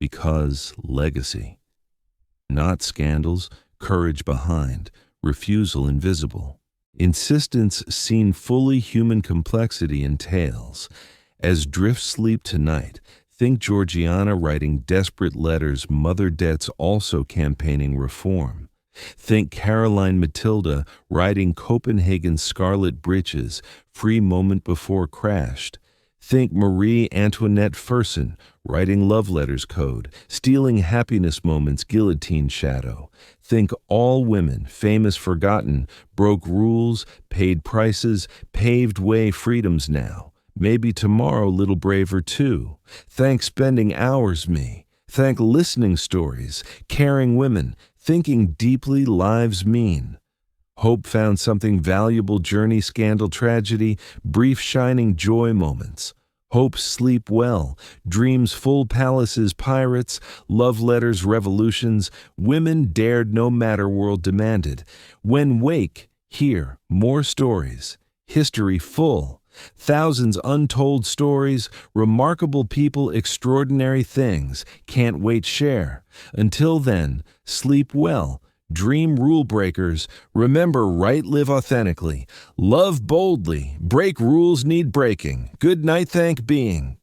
Because legacy. Not scandals, courage behind, refusal invisible. Insistence seen fully human complexity entails. As drifts sleep tonight, think Georgiana writing desperate letters, mother debts also campaigning reform. Think Caroline Matilda riding Copenhagen's scarlet breeches, free moment before crashed. Think Marie Antoinette Fersen writing love letters code, stealing happiness moments, guillotine shadow. Think all women, famous forgotten, broke rules, paid prices, paved way freedoms now. Maybe tomorrow little braver too. Thank spending hours me. Thank listening stories, caring women, thinking deeply lives mean. Hope found something valuable journey, scandal, tragedy, brief shining joy moments. Hope sleep well, dreams full palaces, pirates, love letters, revolutions, women dared no matter world demanded. When wake, hear more stories, history full, thousands untold stories, remarkable people, extraordinary things, can't wait share. Until then, sleep well, dream rule breakers, remember right live authentically, love boldly, break rules need breaking, good night thank being,